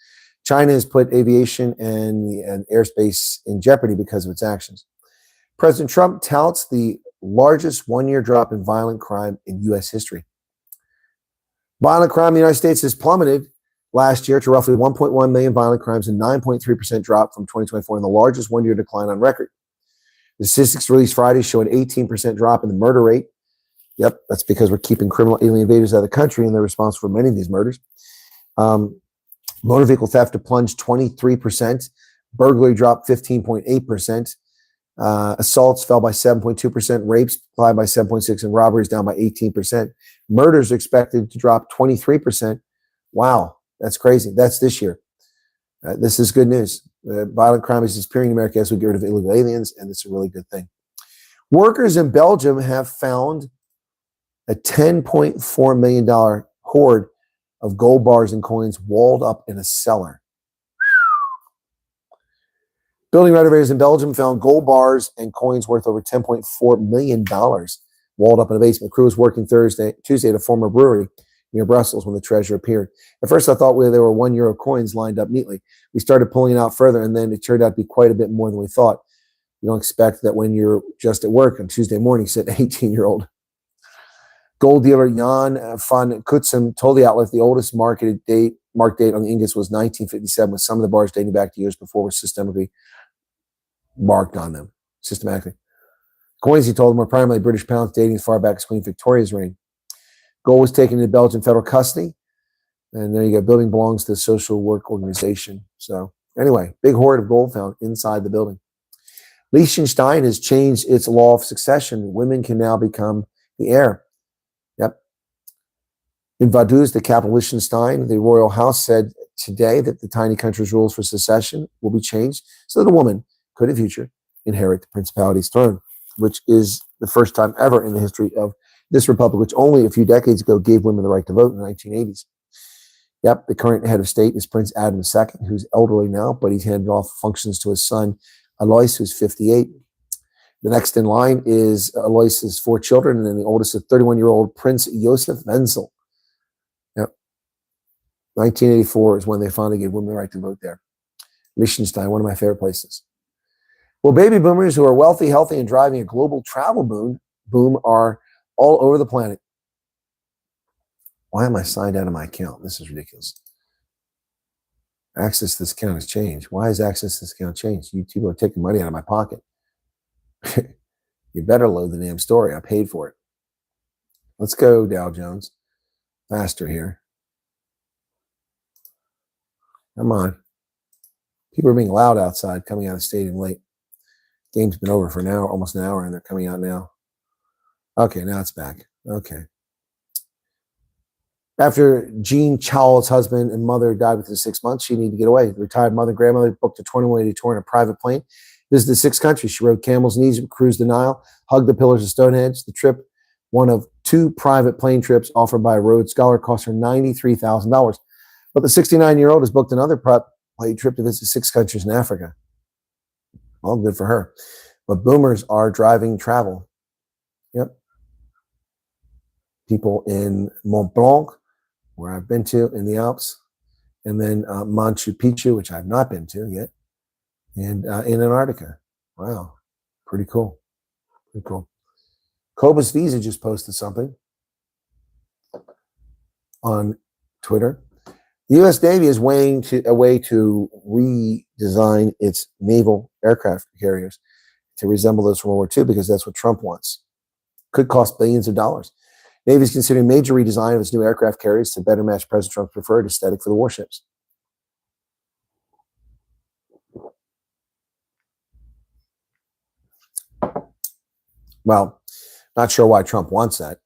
China has put aviation and airspace in jeopardy because of its actions. President Trump touts the largest one-year drop in violent crime in U.S. history. Violent crime in the United States has plummeted last year to roughly 1.1 million violent crimes, and 9.3% drop from 2024, and the largest one-year decline on record. The statistics released Friday show an 18% drop in the murder rate. Yep, that's because we're keeping criminal alien invaders out of the country, and they're responsible for many of these murders. Motor vehicle theft plunged 23%. Burglary dropped 15.8%. Assaults fell by 7.2%. Rapes climbed by 7.6%, and robberies down by 18%. Murders are expected to drop 23%. Wow, that's crazy. That's this year. This is good news. Violent crime is disappearing in America as we get rid of illegal aliens, and it's a really good thing. Workers in Belgium have found a $10.4 million hoard of gold bars and coins walled up in a cellar. Building renovators in Belgium found gold bars and coins worth over $10.4 million walled up in a basement. Crew was working Tuesday at a former brewery near Brussels when the treasure appeared. At first, I thought there were €1 coins lined up neatly. We started pulling it out further, and then it turned out to be quite a bit more than we thought. You don't expect that when you're just at work on Tuesday morning, sit an 18-year-old. Gold dealer Jan van Kutsum told the outlet the oldest marked date on the ingots was 1957, with some of the bars dating back to years before were systematically marked on them. Coins, he told them, were primarily British pounds dating as far back as Queen Victoria's reign. Gold was taken into Belgian federal custody, and there you go. Building belongs to the Social Work Organization. So anyway, big hoard of gold found inside the building. Liechtenstein has changed its law of succession. Women can now become the heir. Yep. In Vaduz, the capital of Liechtenstein, the royal house said today that the tiny country's rules for succession will be changed so that a woman could in future inherit the principality's throne, which is the first time ever in the history of this republic, which only a few decades ago gave women the right to vote in the 1980s. Yep, the current head of state is Prince Adam II, who's elderly now, but he's handed off functions to his son, Alois, who's 58. The next in line is Alois's 4 children, and then the oldest is 31-year-old Prince Joseph Wenzel. Yep. 1984 is when they finally gave women the right to vote there. Liechtenstein, one of my favorite places. Well, baby boomers who are wealthy, healthy, and driving a global travel boom are all over the planet. Why am I signed out of my account? This is ridiculous. Access to this account has changed. Why has access to this account changed? You people are taking money out of my pocket. You better load the damn story. I paid for it. Let's go, Dow Jones. Faster here. Come on. People are being loud outside, coming out of the stadium late. Game's been over for an hour, almost an hour, and they're coming out now. Okay, now it's back. Okay. After Jean Chowell's husband and mother died within 6 months, she needed to get away. The retired mother and grandmother booked a 21-day tour in a private plane, visited 6 countries. She rode camels in Egypt, cruised the Nile, hugged the pillars of Stonehenge. The trip, one of 2 private plane trips offered by a Rhodes Scholar, cost her $93,000. But the 69-year-old has booked another plane trip to visit 6 countries in Africa. Well, good for her. But boomers are driving travel. Yep. People in Mont Blanc, where I've been to in the Alps, and then Machu Picchu, which I've not been to yet, and in Antarctica. Wow, pretty cool. Pretty cool. Cobus Visa just posted something on Twitter. The U.S. Navy is weighing a way to redesign its naval aircraft carriers to resemble those from World War II, because that's what Trump wants. Could cost billions of dollars. Navy is considering major redesign of its new aircraft carriers to better match President Trump's preferred aesthetic for the warships. Well, not sure why Trump wants that.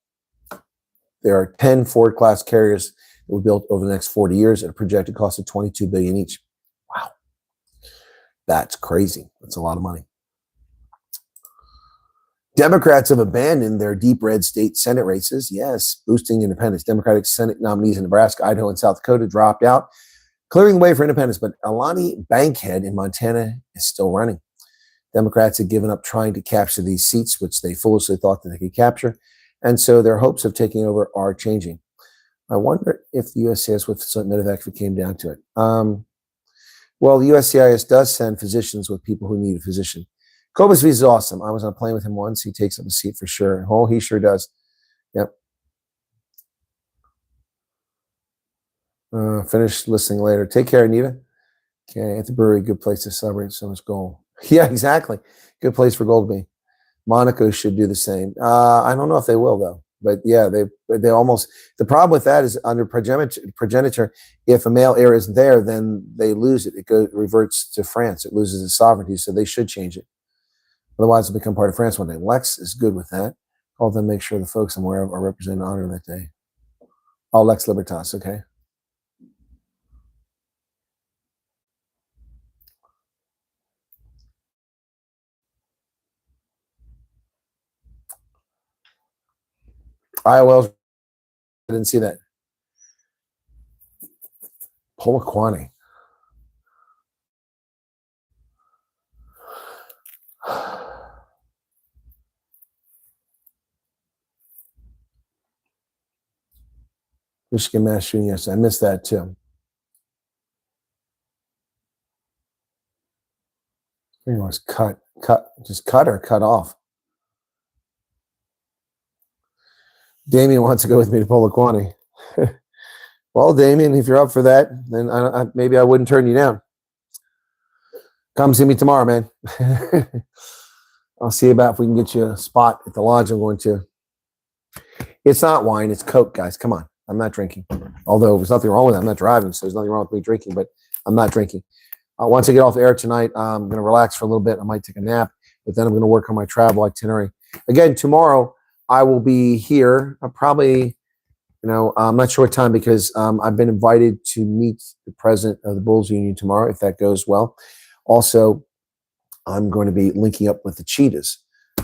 There are 10 Ford-class carriers that were built over the next 40 years at a projected cost of $22 billion each. Wow. That's crazy. That's a lot of money. Democrats have abandoned their deep red state Senate races. Yes, boosting independence. Democratic Senate nominees in Nebraska, Idaho, and South Dakota dropped out, clearing the way for independence. But Alani Bankhead in Montana is still running. Democrats had given up trying to capture these seats, which they foolishly thought that they could capture. And so their hopes of taking over are changing. I wonder if the USCIS would submit if it came down to it. Well, the USCIS does send physicians with people who need a physician. Cobus is awesome. I was on a plane with him once. He takes up a seat for sure. Oh, he sure does. Yep. Finish listening later. Take care, Anita. Okay, at the brewery, good place to celebrate so much gold. Yeah, exactly. Good place for gold to be. Monaco should do the same. I don't know if they will, though. But yeah, they almost, the problem with that is under progenitor, if a male heir isn't there, then they lose it. It reverts to France. It loses its sovereignty, so they should change it. Otherwise, it'll become part of France one day. Lex is good with that. Call them, make sure the folks I'm aware of are represented in honor that day. Oh, Lex Libertas, okay. IOLs, I didn't see that. Polokwane. Michigan mass shooting yesterday. I missed that too. It was cut, just cut or cut off. Damien wants to go with me to Polokwane. Well, Damien, if you're up for that, then maybe I wouldn't turn you down. Come see me tomorrow, man. I'll see about if we can get you a spot at the lodge I'm going to. It's not wine, it's Coke, guys. Come on. I'm not drinking. Although there's nothing wrong with it. I'm not driving, so there's nothing wrong with me drinking, but I'm not drinking. Once I get off air tonight, I'm going to relax for a little bit. I might take a nap, but then I'm going to work on my travel itinerary. Again, tomorrow I will be here. Probably, I'm not sure what time because I've been invited to meet the president of the Bulls Union tomorrow, if that goes well. Also, I'm going to be linking up with the Cheetahs.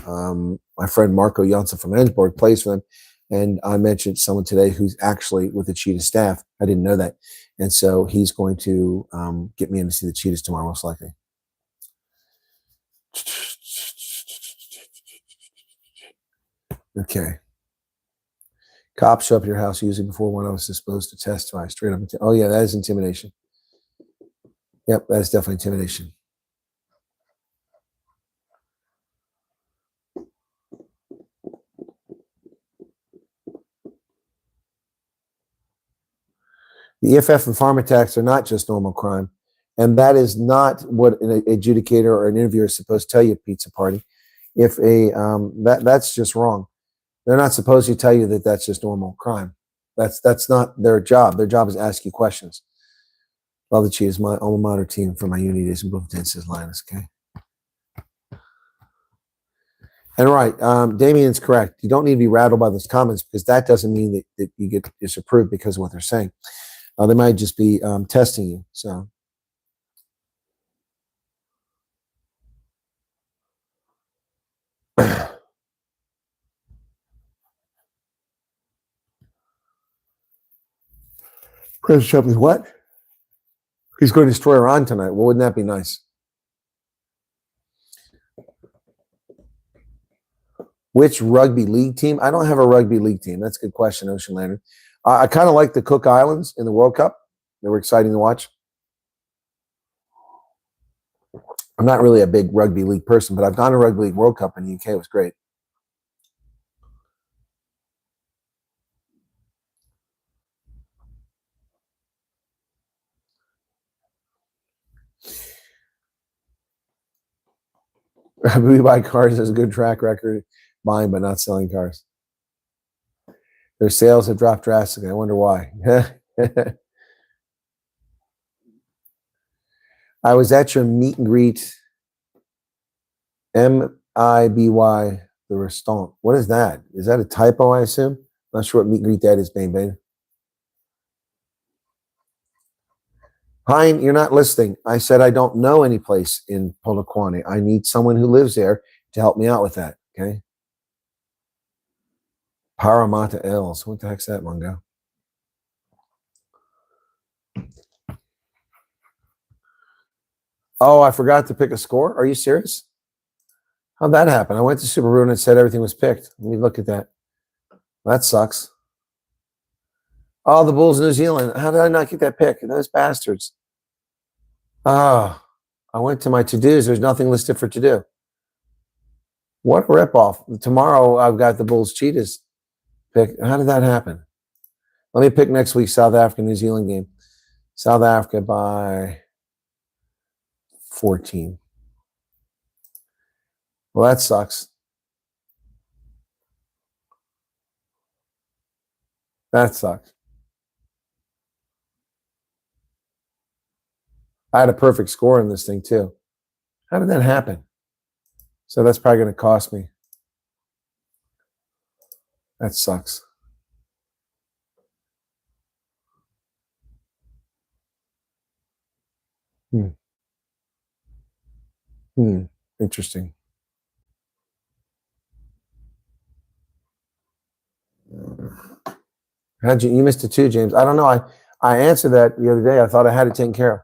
My friend Marco Janssen from Ensborg plays for them. And I mentioned someone today who's actually with the Cheetah staff. I didn't know that. And so he's going to get me in to see the Cheetahs tomorrow, most likely. Okay. Cops show up at your house usually before one of us is supposed to testify. Straight up. Oh, yeah, that is intimidation. Yep, that is definitely intimidation. The EFF and farm attacks are not just normal crime. And that is not what an adjudicator or an interviewer is supposed to tell you at Pizza Party. If that's just wrong. They're not supposed to tell you that that's just normal crime. That's not their job. Their job is to ask you questions. Love the Cheetahs, my alma mater team for my uni days in Bloomington, says Linus. Okay. And right, Damien's correct. You don't need to be rattled by those comments because that doesn't mean that you get disapproved because of what they're saying. They might just be testing you. So. President Trump is what? He's going to destroy Iran tonight. Well, wouldn't that be nice? Which rugby league team? I don't have a rugby league team. That's a good question, Ocean Lantern. I kind of like the Cook Islands in the World Cup. They were exciting to watch. I'm not really a big rugby league person, but I've gone to Rugby League World Cup in the UK. It was great. We buy cars has a good track record, buying but not selling cars. Their sales have dropped drastically. I wonder why. I was at your meet and greet, MIBY, the restaurant. What is that? Is that a typo, I assume? Not sure what meet and greet that is, baby. Pine, you're not listening. I said I don't know any place in Polokwane. I need someone who lives there to help me out with that. Okay. Parramatta Els. What the heck's that, Mungo? Oh, I forgot to pick a score. Are you serious? How'd that happen? I went to Subaru and it said everything was picked. Let me look at that. That sucks. Oh, the Bulls, New Zealand. How did I not get that pick? Those bastards. Oh, I went to my to-dos. There's nothing listed for to-do. What a ripoff. Tomorrow I've got the Bulls Cheetahs pick. How did that happen? Let me pick next week South Africa, New Zealand game. South Africa by 14. Well, that sucks. That sucks. I had a perfect score in this thing too. How did that happen? So that's probably going to cost me. That sucks. Interesting. How'd you missed it too, James? I don't know. I answered that the other day. I thought I had it taken care of.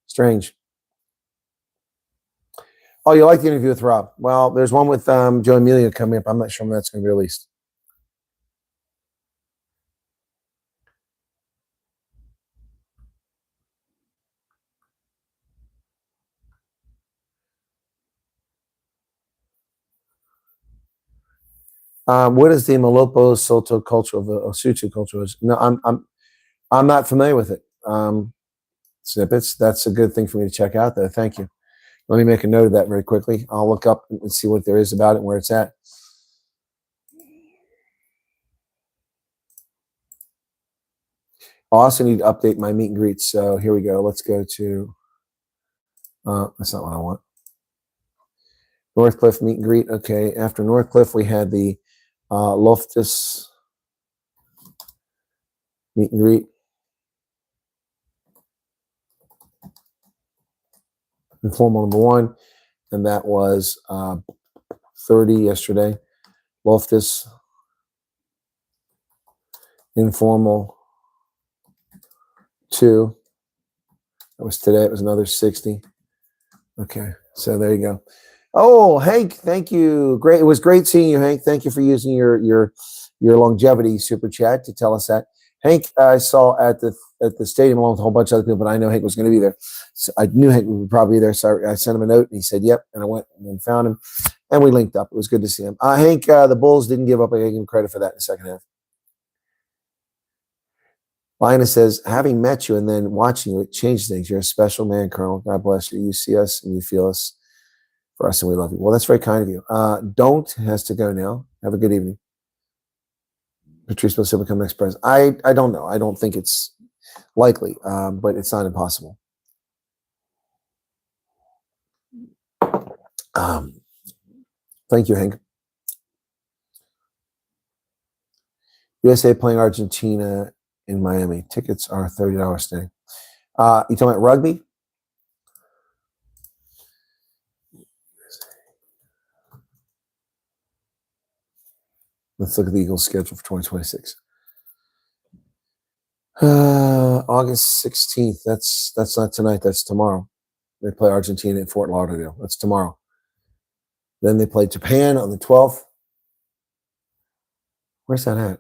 Strange. Oh, you like the interview with Rob? Well, there's one with Joe Amelia coming up. I'm not sure when that's going to be released. What is the Malopo Soto culture of Osutu culture? No, I'm not familiar with it. Snippets. That's a good thing for me to check out, though. Thank you. Let me make a note of that very quickly. I'll look up and see what there is about it and where it's at. I also need to update my meet and greets. So here we go. Let's go to. That's not what I want. Northcliffe meet and greet. Okay. After Northcliffe, we had the Loftus meet and greet. Informal number 1, and that was 30 yesterday. Loftus informal 2. That was today. It was another 60. Okay, so there you go. Oh, Hank, thank you. Great. It was great seeing you, Hank. Thank you for using your longevity super chat to tell us that. Hank, I saw at the stadium along with a whole bunch of other people, but I know Hank was going to be there. So I knew Hank would probably be there, so I sent him a note, and he said, "Yep." And I went and found him, and we linked up. It was good to see him. Hank, the Bulls didn't give up. I gave him credit for that in the second half. Lina says, having met you and then watching you, it changed things. You're a special man, Colonel. God bless you. You see us and you feel us for us, and we love you. Well, that's very kind of you. Don't has to go now. Have a good evening. Patrice will still become next president. I don't know. I don't think it's likely, but it's not impossible. Thank you, Hank. USA playing Argentina in Miami. Tickets are $30 stay. You talking about rugby? Let's look at the Eagles' schedule for 2026. August 16th. That's not tonight. That's tomorrow. They play Argentina in Fort Lauderdale. That's tomorrow. Then they play Japan on the 12th. Where's that at?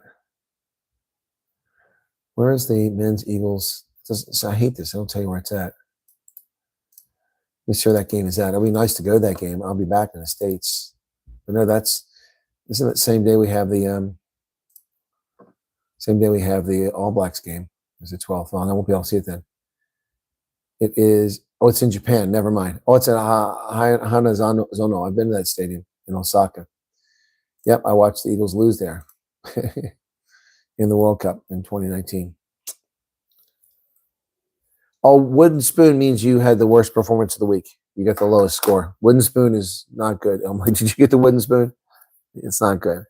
Where is the men's Eagles? I hate this. I don't tell you where it's at. Let me see where that game is at. It'll be nice to go to that game. I'll be back in the States. But no, isn't it the same day we have the All Blacks game? Is it 12th? Well, I won't be able to see it then. It is. Oh, it's in Japan. Never mind. Oh, it's at Hanazono. I've been to that stadium in Osaka. Yep, I watched the Eagles lose there in the World Cup in 2019. Oh, wooden spoon means you had the worst performance of the week. You got the lowest score. Wooden spoon is not good. I'm like, did you get the wooden spoon? It's not good.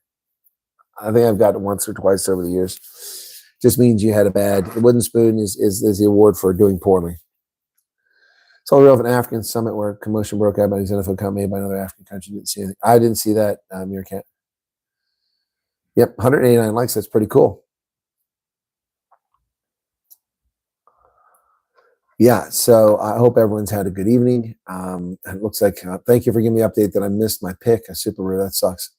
I think I've got it once or twice over the years. Just means you had a bad. The wooden spoon is the award for doing poorly. Saw the real of an African summit where commotion broke out about a xenophobe comment made by another African country. Didn't see anything. I didn't see that, Meerkat. Yep, 189 likes. That's pretty cool. Yeah, so I hope everyone's had a good evening. It looks like, thank you for giving me the update that I missed my pick. Super rude. That sucks.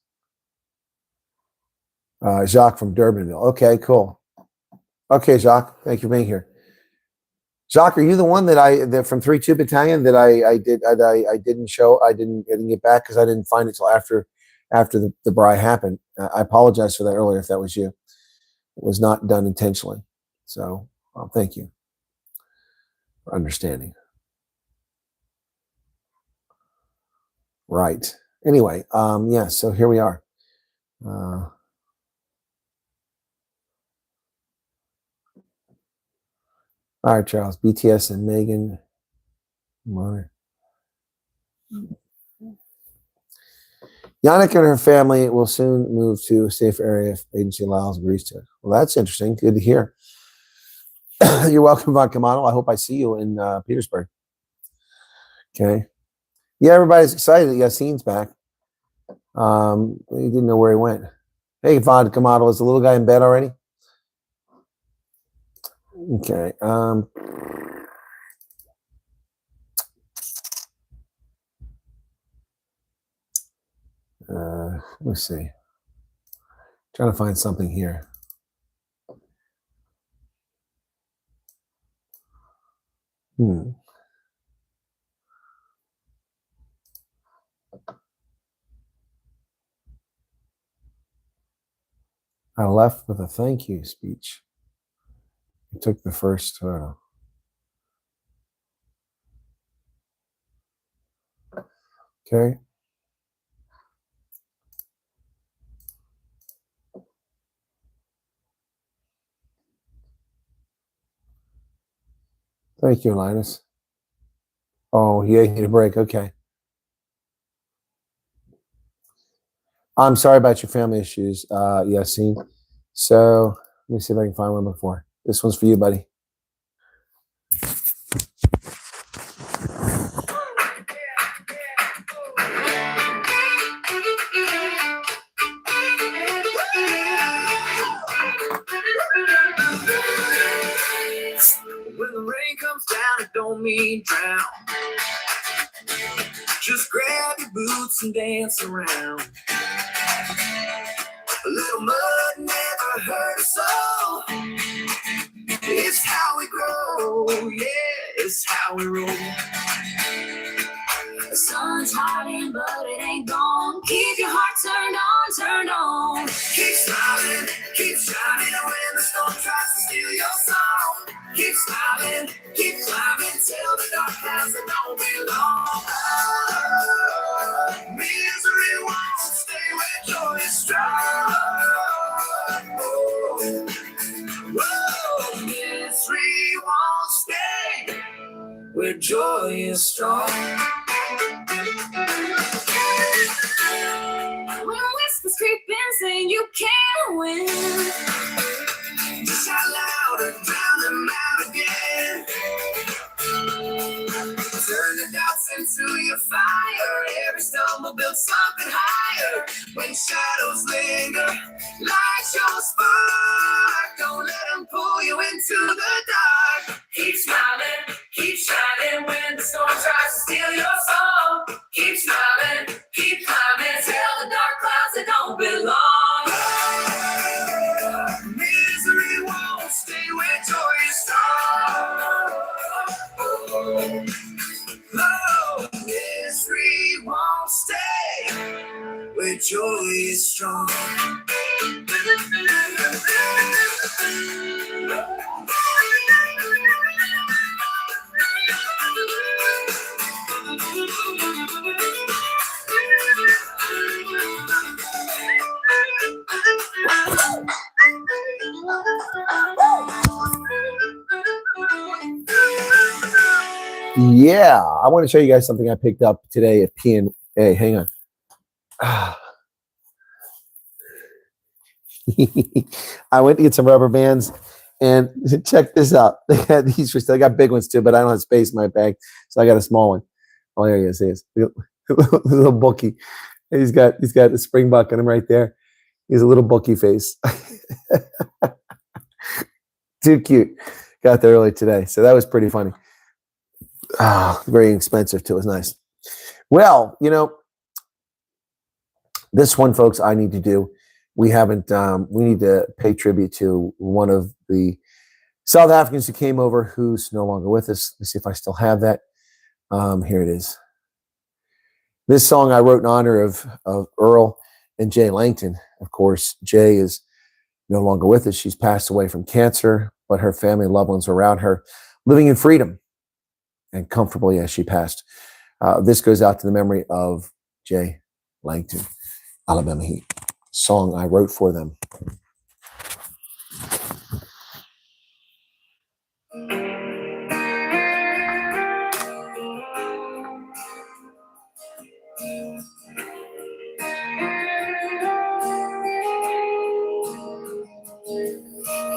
Jacques from Durbanville. Okay, cool. Okay, Jacques, thank you for being here. Jacques, are you the one that from 3-2 Battalion that I didn't show? I didn't get back because I didn't find it till after the braai happened. I apologize for that earlier if that was you. It was not done intentionally. So thank you for understanding. Right. Anyway, yeah, so here we are. All right, Charles, BTS and Megan. Yannick and her family will soon move to a safe area if agency allows agrees to it. Well, that's interesting. Good to hear. You're welcome, Von Kamano. I hope I see you in Petersburg. Okay. Yeah, everybody's excited that Yassine's back. He didn't know where he went. Hey, Von Kamano, is the little guy in bed already? Okay. Let's see. Trying to find something here. I left with a thank you speech. I took the first. Okay. Thank you, Linus. Oh, he ate a break. Okay. I'm sorry about your family issues, Yassine. So let me see if I can find one before. This one's for you, buddy. When the rain comes down, it don't mean drown. Just grab your boots and dance around. A little mud never hurt a soul. It's how we grow, yeah, it's how we roll. The sun's hiding, but it ain't gone. Keep your heart turned on. Keep smiling, keep shining when the storm tries to steal your soul. Keep smiling, keep climbing till the dark clouds that don't belong. Oh, misery won't stay where joy is strong. Oh, misery won't stay where joy is strong. When whispers creep in saying you can't win, Just shout louder, drown them out again. Turn the doubts into your fire. Every stumble builds something higher. When shadows linger, light your spark. Don't let them pull you into the dark. Keep smiling, keep shining when the storm tries to steal your soul. Keep smiling, keep climbing till the dark clouds that don't belong. Misery won't stay where joy is strong. Oh, misery won't stay where joy is strong. Yeah, I want to show you guys something I picked up today at PNA. Hang on. I went to get some rubber bands, And check this out. They had these for sale. I got big ones too, but I don't have space in my bag, so I got a small one. Oh, there he is. Little bookie. He's got the Springbok on him right there. He's a little bookie face. Too cute. Got there early today, so that was pretty funny. Very expensive too. It was nice. Well, this one, folks, I need to do. We haven't. We need to pay tribute to one of the South Africans who came over, who's no longer with us. Let's see if I still have that. Here it is. This song I wrote in honor of Earl and Jay Langton. Of course, Jay is no longer with us. She's passed away from cancer, but her family and loved ones around her, living in freedom and comfortably as she passed. This goes out to the memory of Jay Langton, Alabama Heat. Song I wrote for them.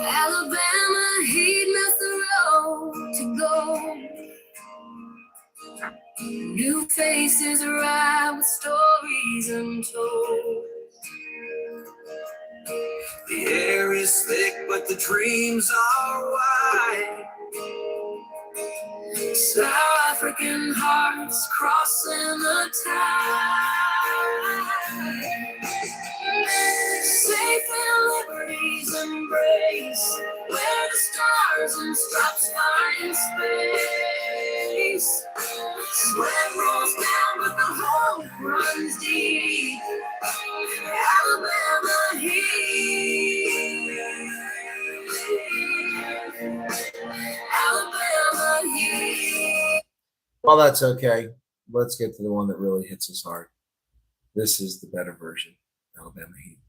Alabama Heat left the road to go. New faces arrive with stories untold. The air is thick, but the dreams are wide. South African hearts crossing the tide. Safe in liberty's embrace, where the stars and stripes find space. Sweat rolls down, but the hope runs deep. Alabama Heat. Alabama Heat. Well, that's okay. Let's get to the one that really hits us hard. This is the better version, Alabama Heat.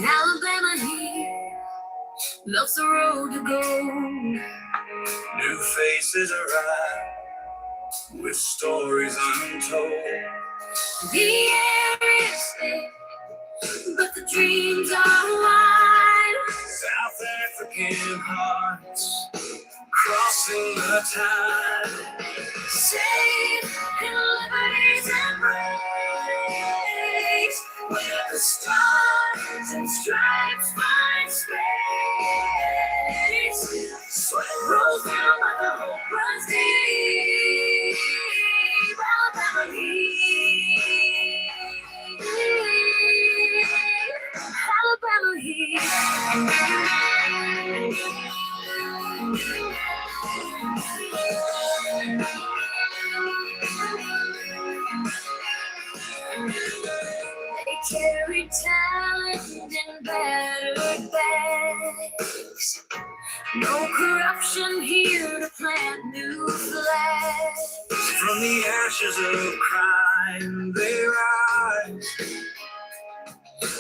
Alabama Heat loves the road to go. New faces arrive with stories untold. The air is thick, but the dreams are wide. South African hearts crossing the tide. Safe in liberty's embrace, where the stars and stripes find space. Sweat rolls down, but the hope runs deep. Alabama Heat. Alabama Heat. They carry talent in battered bags. No corruption here to plant new flags. From the ashes of crime they rise.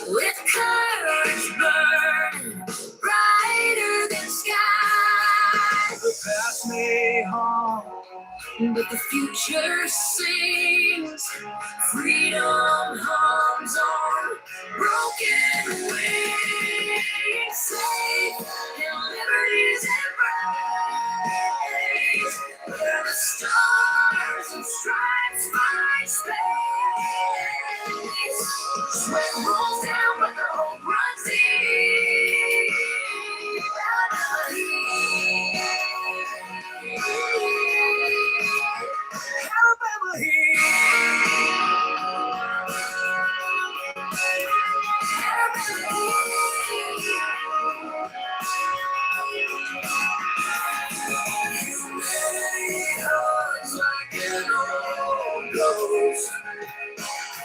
With courage burning brighter than sky. The past may haunt, But the future sings. Freedom hums on broken wings. Safe in liberty's embrace, where the stars and stripes find space. Sweat rolls down, but the hope runs deep. Alabama Heat. Humanity hugs like an old ghost.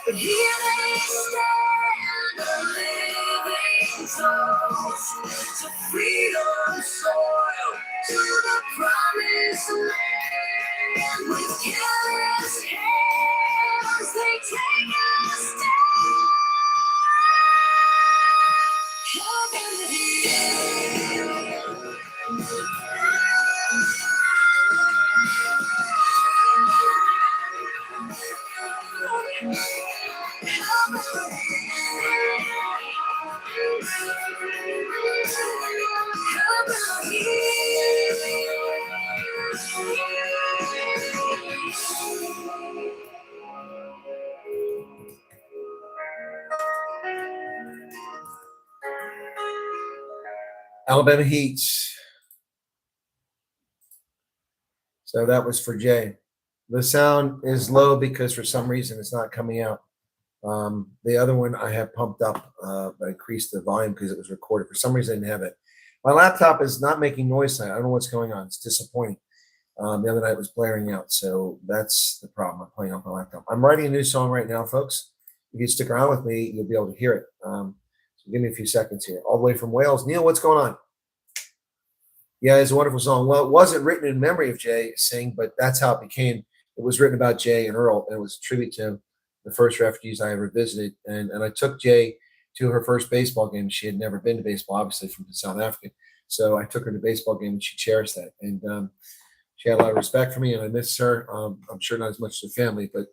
But here they stand, a living toast to freedom's soil, to the promised land. With careless hands, they take a stand. Alabama Heat. Alabama Heats. So that was for Jay. The sound is low because for some reason it's not coming out. The other one I have pumped up, but I increased the volume because it was recorded. For some reason I didn't have it. My laptop is not making noise tonight. I don't know what's going on. It's disappointing. The other night it was blaring out, so that's the problem. I'm playing off my laptop. I'm writing a new song right now, folks. If you stick around with me, you'll be able to hear it. So give me a few seconds here. All the way from Wales. Neil, what's going on? Yeah, it's a wonderful song. Well, it wasn't written in memory of Jay Singh, but that's how it became. It was written about Jay and Earl, and it was a tribute to the first refugees I ever visited. And I took Jay to her first baseball game. She had never been to baseball, obviously, from South Africa. So I took her to baseball game, and she cherished that. And she had a lot of respect for me, and I miss her. I'm sure not as much as the family, but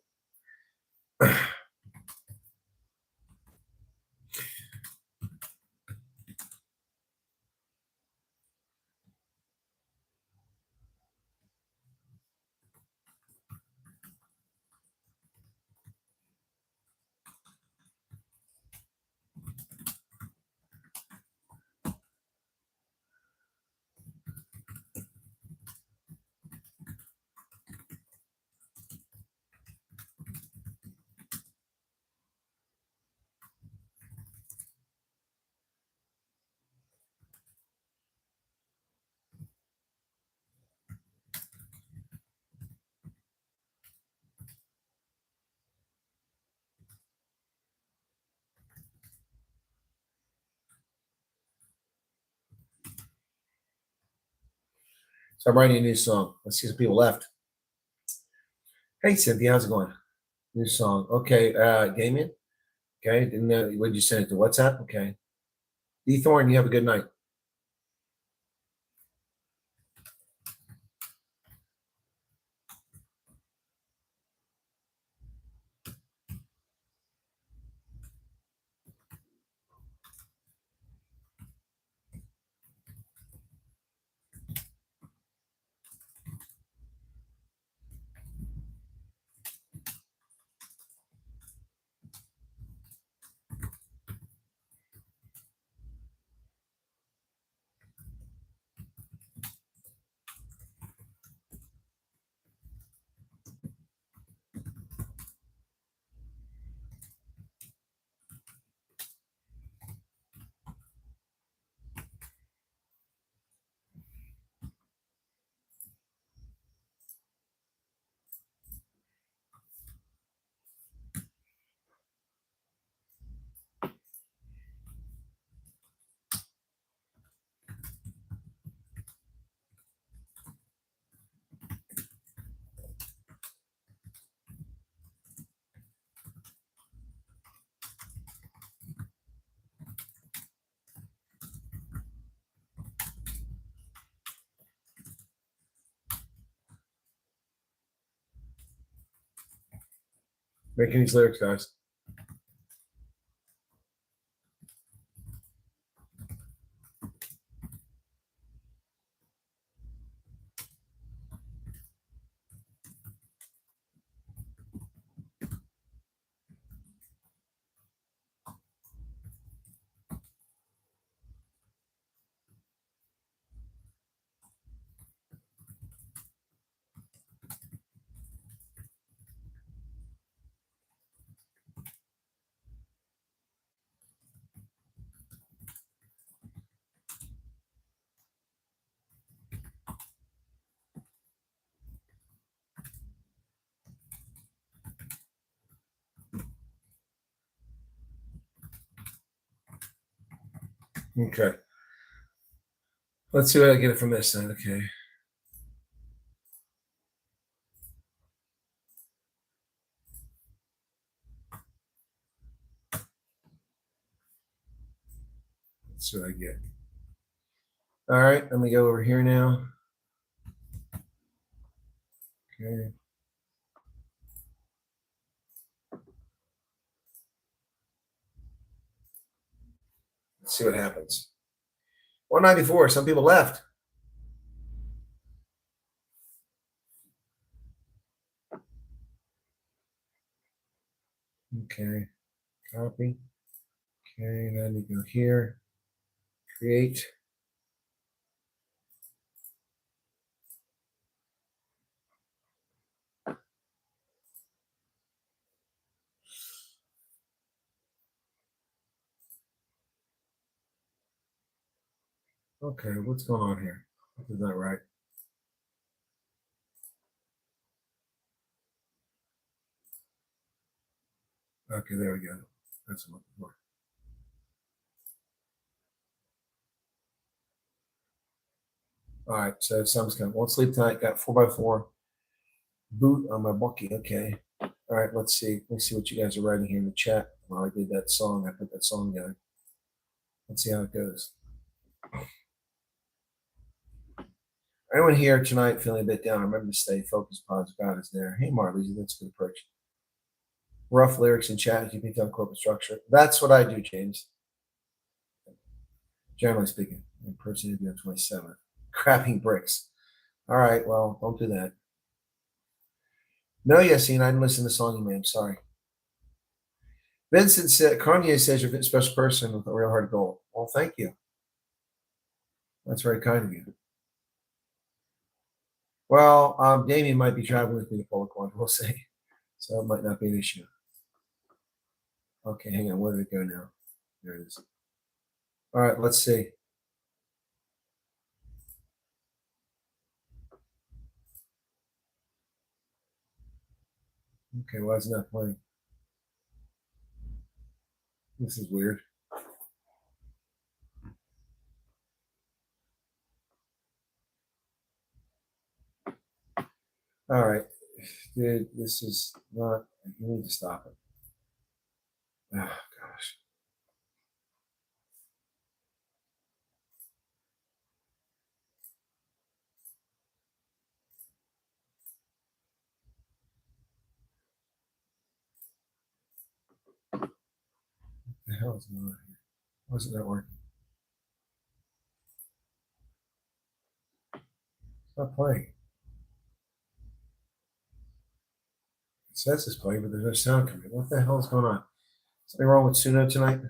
so I'm writing a new song. Let's see some people left. Hey, Cynthia, how's it going? New song. Okay, Damien. Okay, and what did you send it to WhatsApp? Okay. D. Thorne, you have a good night. Making these lyrics, guys. Okay. Let's see what I get it from this side. Okay. Let's see what I get. All right, let me go over here now. Okay. Let's see what happens. 194. Some people left. Okay. Copy. Okay, now you go here. Create. Okay, what's going on here? Is that right? Okay, there we go. That's what I'm looking for. All right, so something's coming. Won't sleep tonight. Got 4x4 boot on my bucky. Okay. All right, let's see. Let's see what you guys are writing here in the chat. While I did that song, I put that song together. Let's see how it goes. Anyone here tonight feeling a bit down? Remember to stay focused. Positive. God is there. Hey, Marley, that's a good approach. Rough lyrics in chat, keeping on corporate structure. That's what I do, James. Generally speaking, in person on 27th. Crapping bricks. All right, well, don't do that. No, Yassine, I didn't listen to the song you made. I'm sorry. Vincent said, Kanye says you're a special person with a real heart of gold. Well, thank you. That's very kind of you. Well, Damien might be traveling with me to Pollock. We'll see. So it might not be an issue. Okay, hang on. Where did it go now? There it is. All right, let's see. Okay, why is it not playing? This is weird. All right, dude, this is not, you need to stop it. Oh, gosh. What the hell is going on here? Why is it not working? It's not playing. It says it's playing, but there's no sound coming. What the hell is going on? Something wrong with Suno tonight?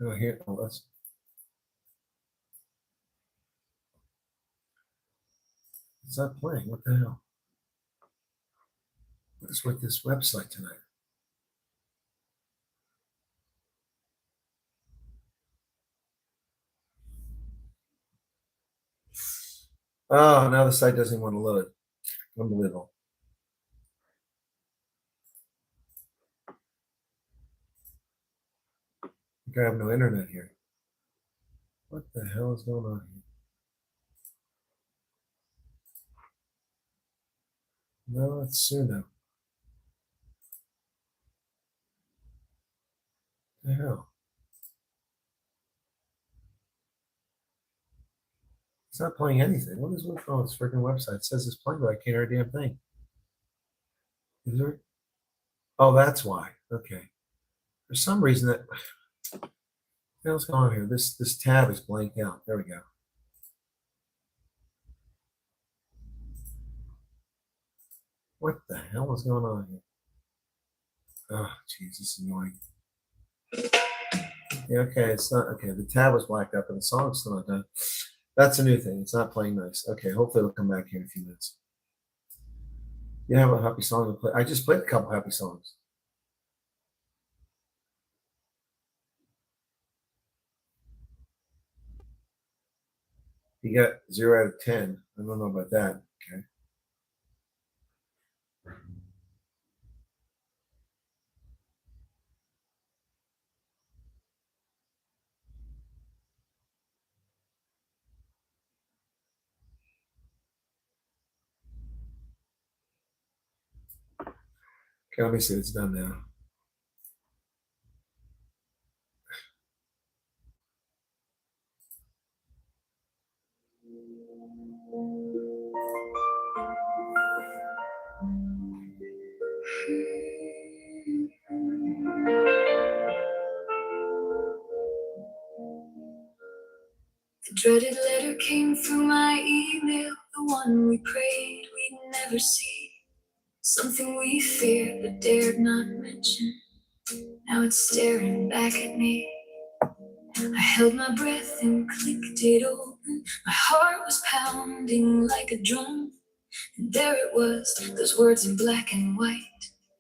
Oh, here. Oh, that's. It's not playing. What the hell? What is with this website tonight? Oh, now the site doesn't want to load. Unbelievable. I have no internet here. What the hell is going on here? No, it's Suno. What the hell? It's not playing anything. What is what's wrong with this freaking website? It says it's playing, but I can't hear a damn thing. Is there? Oh, that's why. Okay. For some reason that. What the hell's going on here? This tab is blanked out. There we go. What the hell is going on here? Oh, jeez, this is annoying. Yeah, okay, it's not okay. The tab was blacked up and the song's still not done. That's a new thing. It's not playing nice. Okay, hopefully it'll come back here in a few minutes. You have a happy song to play. I just played a couple happy songs. You got 0 out of 10. I don't know about that. Okay. Okay, let me see. It's done now. The dreaded letter came through my email, the one we prayed we'd never see. Something we feared but dared not mention. Now it's staring back at me. I held my breath and clicked it open. My heart was pounding like a drum. And there it was, those words in black and white.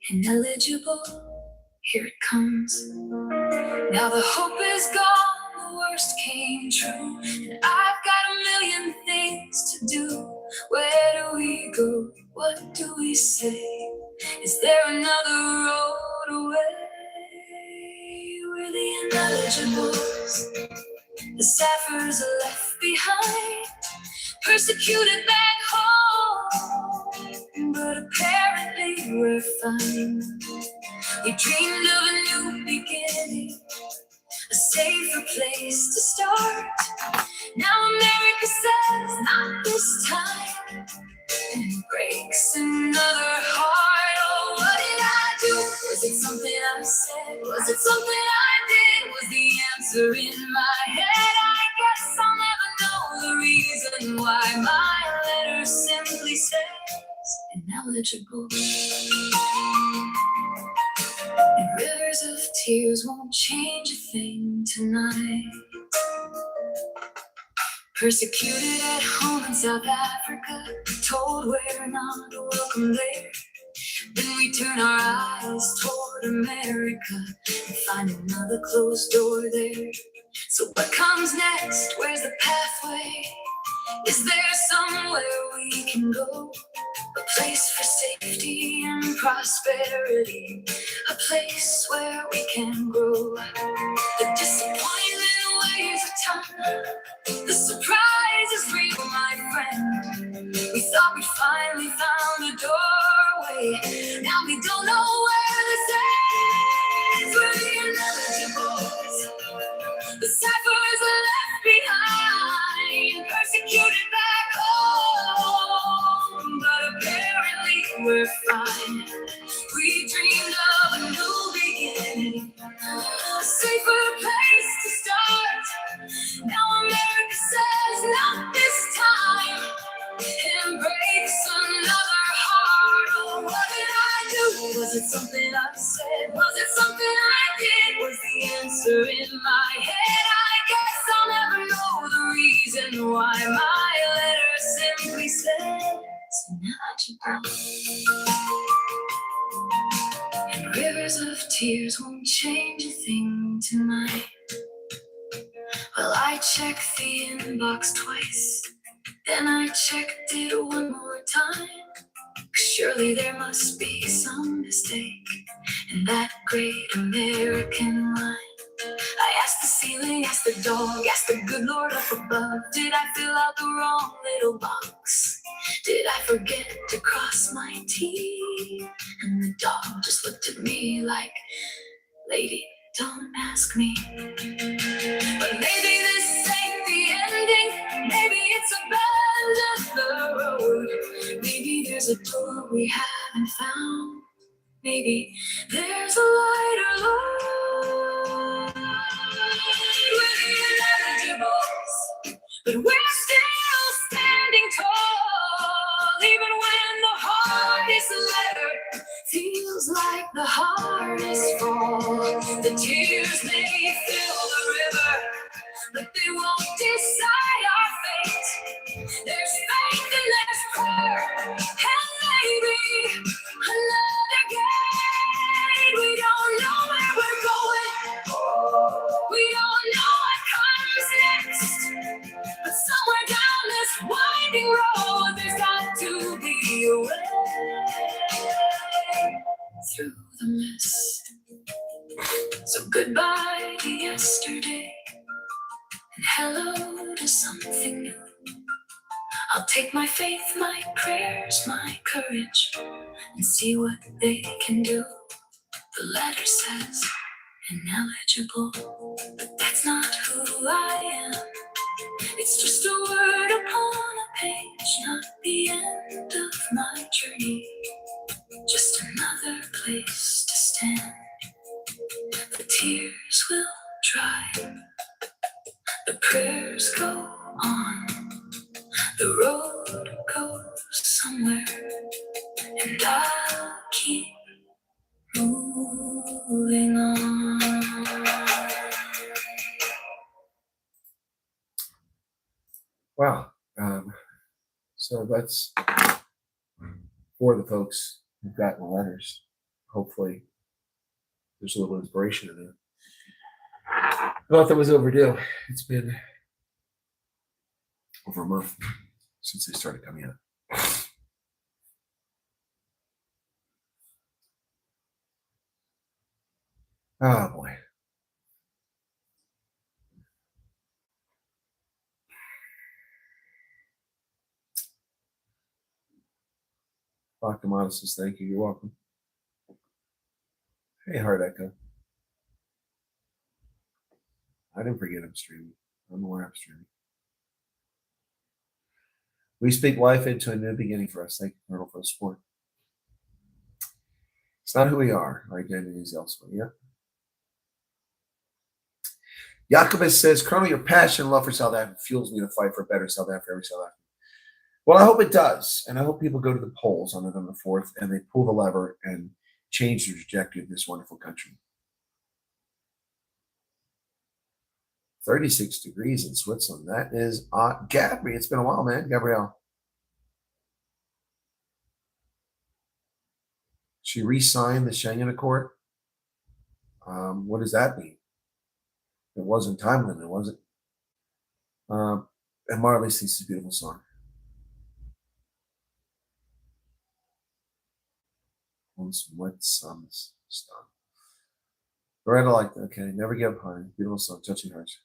Ineligible, here it comes. Now the hope is gone, the worst came true. And I've got a million things to do. Where do we go? What do we say? Is there another road away? We're the ineligibles, the sapphires are left behind, persecuted back home, but apparently we're fine. We dreamed of a new beginning, a safer place to start. Now America says not this time, and breaks another heart. Oh, what did I do? Was it something I said? Was it something I did? Was the answer in my head? I guess I'll never know the reason why my letter simply says ineligible. And rivers of tears won't change a thing tonight. Persecuted at home in South Africa, told we're not welcome there. Then we turn our eyes toward America and find another closed door there. So what comes next? Where's the pathway? Is there somewhere we can go? A place for safety and prosperity, a place where we can grow. The disappointment weighs a ton, the surprise is real, my friend. We thought we finally found a doorway, now we don't know where this ends. We're the ineligibles, the sapphires are left behind, persecuted back home, but apparently we're fine. We dreamed of a new beginning, a safer place to start. Now America says not this time, and breaks another heart. Oh, what did I do? Was it something I said? Was it something I did? Was the answer in my head? I guess I'll never know the reason why my letter simply says ineligible. And rivers of tears won't change a thing tonight. Well, I checked the inbox twice, then I checked it one more time. Surely there must be some mistake in that great American line. I asked the ceiling, asked the dog, asked the good Lord up above. Did I fill out the wrong little box? Did I forget to cross my T? And the dog just looked at me like, lady, don't ask me. But maybe this ain't the ending. Maybe it's a bend in the road. Maybe there's a door we haven't found. Maybe there's a lighter load. We're the ineligibles, but we're still standing tall. Even when the hardest letter feels like the hardest fall. The tears may fill the river, but they won't decide our fate. There's faith and there's prayer, and maybe another gate. We don't know where we're going, we don't know what comes next, but somewhere down this winding road there's got to be a way through the mist. So goodbye to yesterday, and hello to something new. I'll take my faith, my prayers, my courage, and see what they can do. The letter says ineligible, but that's not who I am. It's just a word upon a page, not the end of my journey. Just another place to stand. The tears will dry, the prayers go on, the road goes somewhere, and I'll keep moving on. Wow. So that's for the folks who've gotten the letters. Hopefully there's a little inspiration in there. I thought that was overdue. It's been over a month since they started coming out. Oh boy. Dr. Modest says, thank you. You're welcome. Hey, Hard Echo. I didn't forget I'm streaming. I'm aware I'm streaming. We speak life into a new beginning for us. Thank you, Colonel, for the support. It's not who we are. Our identity is elsewhere. Yeah. Jacobus says, Colonel, your passion and love for South Africa fuels me to fight for a better South Africa every South African. Well, I hope it does. And I hope people go to the polls on November 4th and they pull the lever and change the trajectory of this wonderful country. 36 degrees in Switzerland. That is Gabby. It's been a while, man. Gabrielle. She re-signed the Schengen Accord. What does that mean? It wasn't time limit, was it? And Marley thinks it's a beautiful song. On some wet suns stuff. Loretta liked it. Okay, never give up, honey. Beautiful song, touching hearts.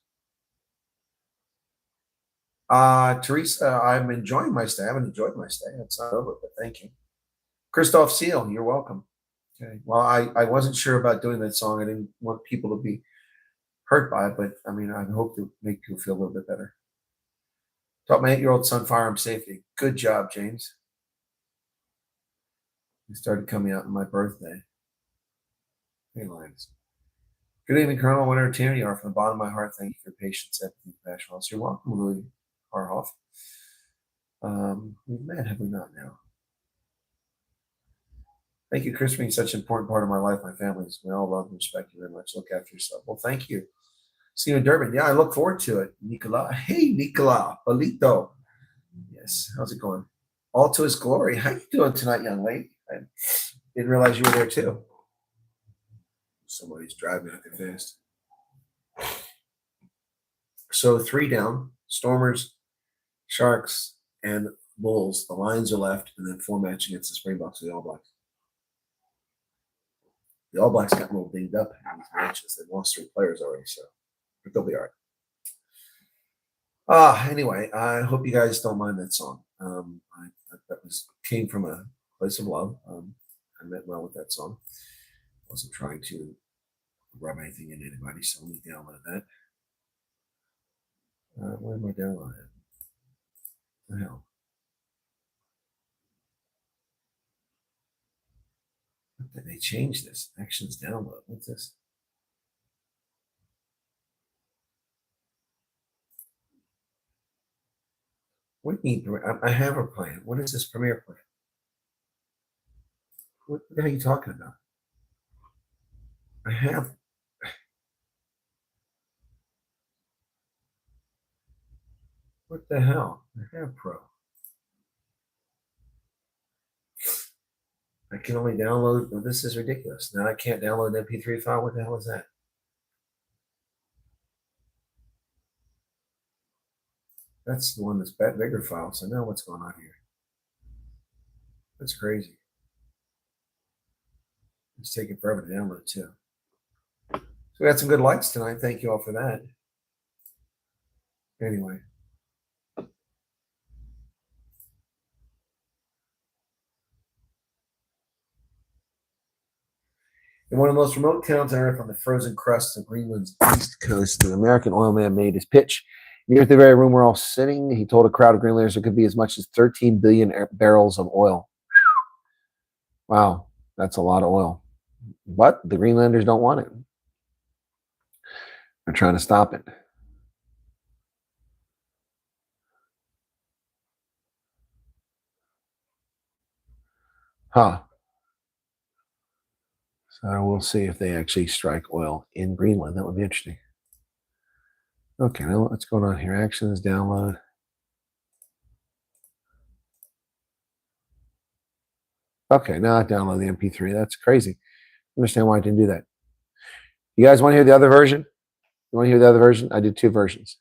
Teresa, I'm enjoying my stay. I haven't enjoyed my stay. It's not over, but thank you. Christoph Seal, you're welcome. Okay. Well, I wasn't sure about doing that song. I didn't want people to be hurt by it, but I mean, I hope to make you feel a little bit better. Taught my 8-year-old son firearm safety. Good job, James. He started coming out on my birthday. Hey, Lions. Good evening, Colonel. What entertainer you are. From the bottom of my heart, thank you for your patience, empathy, and passion. You're welcome, Louis Harhoff. We've met, have we not now? Thank you, Chris, for being such an important part of my life, my families. We all love and respect you very much. Look after yourself. Well, thank you. See you in Durban. Yeah, I look forward to it. Nicola. Hey, Nicola. Polito. Yes. How's it going? All to his glory. How you doing tonight, young lady? I didn't realize you were there, too. Somebody's driving out there fast. So 3 down. Stormers, Sharks, and Bulls. The Lions are left, and then 4 match against the Springboks of the All Blacks. The All Blacks got a little dinged up in these matches. They've lost 3 players already, so but they'll be all right. Anyway, I hope you guys don't mind that song. That came from a place of love. I meant well with that song. I wasn't trying to rub anything in anybody, so let me download that. Where am I downloading it? What the hell? Did they change this? Actions download. What's this? What do you mean? I have a plan. What is this Premiere plan? What the hell are you talking about? I have. What the hell? I have Pro. I can only download. Well, this is ridiculous. Now I can't download an MP3 file. What the hell is that? That's the one that's bigger file. So now what's going on here? That's crazy. It's taking forever to download too. So we had some good likes tonight. Thank you all for that. Anyway. In one of the most remote towns on Earth, on the frozen crust of Greenland's east coast, the American oil man made his pitch. Near the very room we're all sitting, he told a crowd of Greenlanders there could be as much as 13 billion barrels of oil. Wow, that's a lot of oil. But the Greenlanders don't want it. They're trying to stop it. Huh. So we'll see if they actually strike oil in Greenland. That would be interesting. Okay, now what's going on here? Actions, download. Okay, now I download the MP3. That's crazy. I understand why I didn't do that. You guys want to hear the other version? You want to hear the other version? I did 2 versions.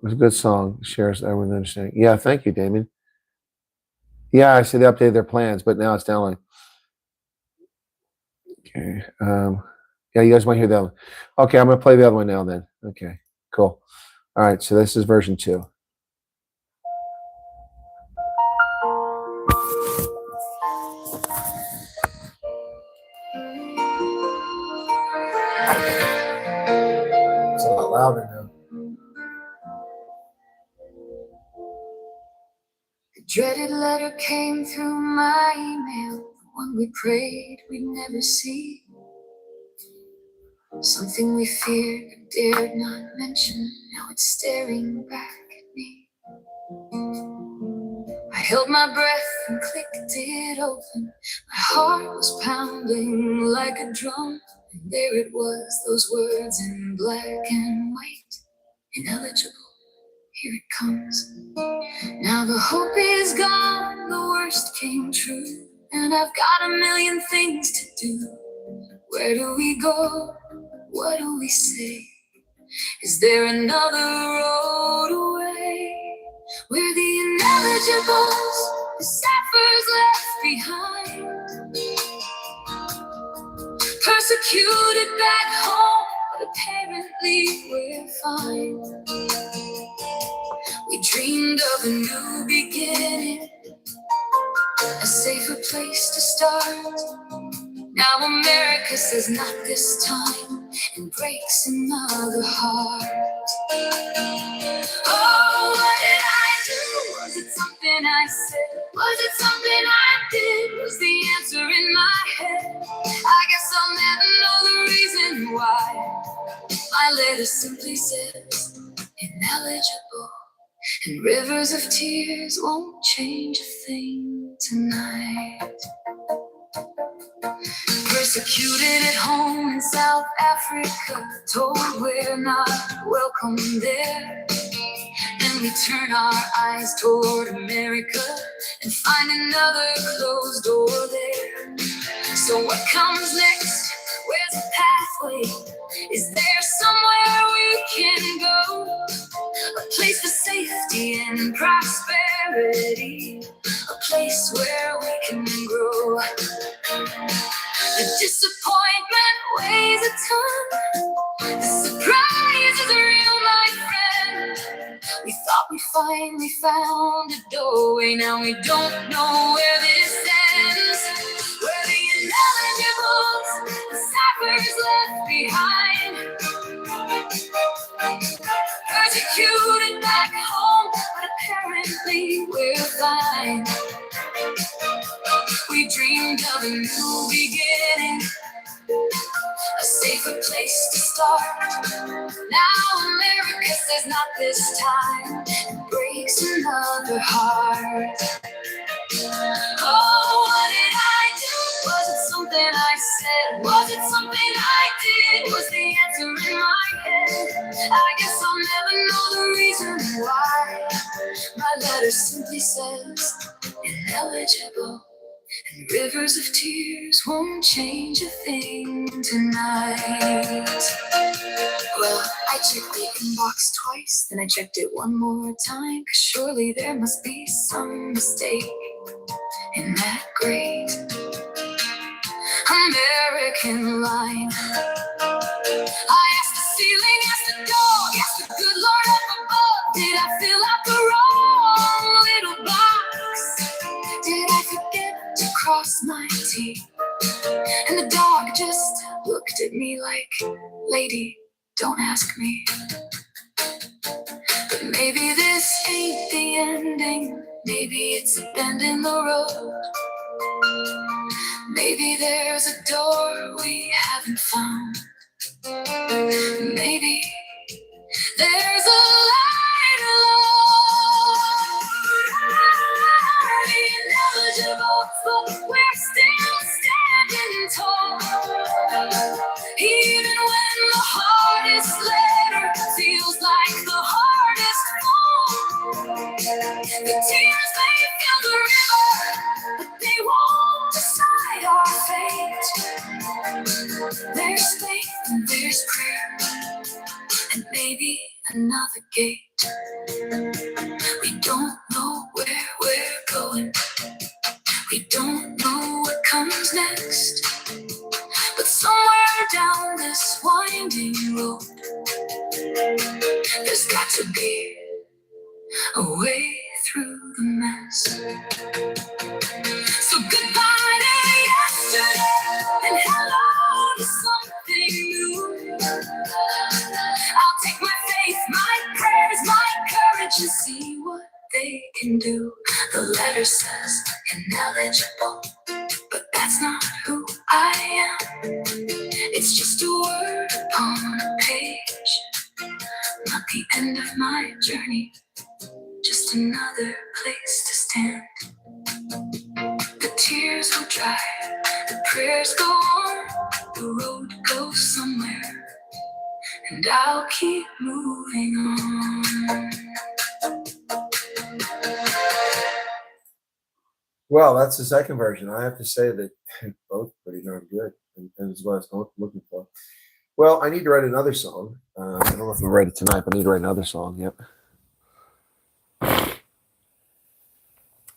It's a good song. Shares everyone understanding. Yeah, thank you, Damien. Yeah, I see they updated their plans, but now it's downloading. Okay. Yeah, you guys want to hear that one? Okay, I'm going to play the other one now then. Okay, cool. All right, so this is version 2. It's a lot louder now. The dreaded letter came through my email, the one we prayed we'd never see. Something we feared but dared not mention, now it's staring back at me. I held my breath and clicked it open. My heart was pounding like a drum, and there it was, those words in black and white. Ineligible, here it comes. Now the hope is gone, the worst came true, and I've got a million things to do. Where do we go? What do we say? Is there another road away? We're the ineligibles, the sappers left behind, persecuted back home, but apparently we're fine. We dreamed of a new beginning, a safer place to start. Now America says not this time, and breaks another heart. Oh, what did I do? Was it something I said? Was it something I did? Was the answer in my head? I guess I'll never know the reason why. My letter simply says, ineligible. And rivers of tears won't change a thing tonight. Persecuted at home in South Africa, told we're not welcome there. Then we turn our eyes toward America and find another closed door there. So what comes next? Where's the pathway? Is there somewhere we can go? A place for safety and prosperity, a place where we can grow. The disappointment weighs a ton, the surprise is real, my friend. We thought we finally found a doorway, now we don't know where this ends. We're the ineligibles, the sappers left behind, persecuted back home, but apparently we're fine. We dreamed of a new beginning, a safer place to start. Now America says not this time, and breaks another heart. Oh, what did I do? Was it something I said? Was it something I did? Was the answer in my head? I guess I'll never know the reason why. My letter simply says, ineligible. And rivers of tears won't change a thing tonight. Well, I checked the inbox twice, then I checked it one more time, 'cause surely there must be some mistake in that great American line. I asked the ceiling, asked the dog, asked the good Lord up above, did I fill out the wrong little box? Did I forget to cross my T? And the dog just looked at me like, lady, don't ask me. But maybe this ain't the ending, maybe it's a bend in the road. Maybe there's a door we haven't found. Maybe there's a light alone. There's faith and there's prayer, and maybe another gate. We don't know where we're going. We don't know what comes next. But somewhere down this winding road, there's got to be a way through the mess. So goodbye to yesterday and hello to something new. I'll take my faith, my prayers, my courage and see what they can do. The letter says ineligible, but that's not who I am. It's just a word on a page, not the end of my journey, just another place to stand. The tears will dry, the prayers go on, the road goes somewhere, and I'll keep moving on. Well, that's the second version. I have to say that both pretty darn good, and is what I was looking for. Well, I need to write another song. I don't know if I'll write it tonight, but I need to write another song. Yep.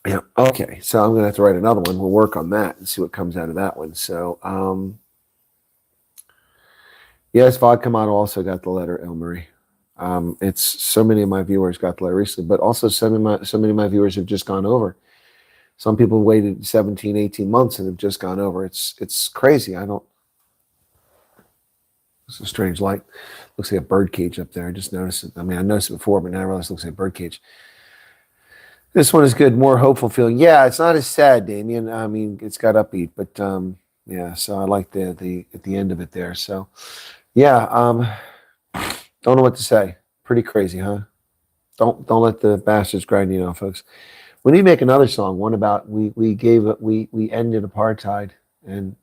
Yeah. Okay. So I'm going to have to write another one. We'll work on that and see what comes out of that one. So, yes, Vodka Model also got the letter, El Marie. It's so many of my viewers got the letter recently, but also so many of my viewers have just gone over. Some people waited 17, 18 months and have just gone over. It's crazy. It's a strange light. Looks like a bird cage up there. I just noticed it. I mean, I noticed it before, but now I realize it looks like a bird cage. This one is good. More hopeful feeling. Yeah, it's not as sad, Damien. I mean, it's got upbeat, but yeah. So I like the at the end of it there. So yeah, don't know what to say. Pretty crazy, huh? Don't let the bastards grind you down, folks. We need to make another song. One about we ended apartheid, and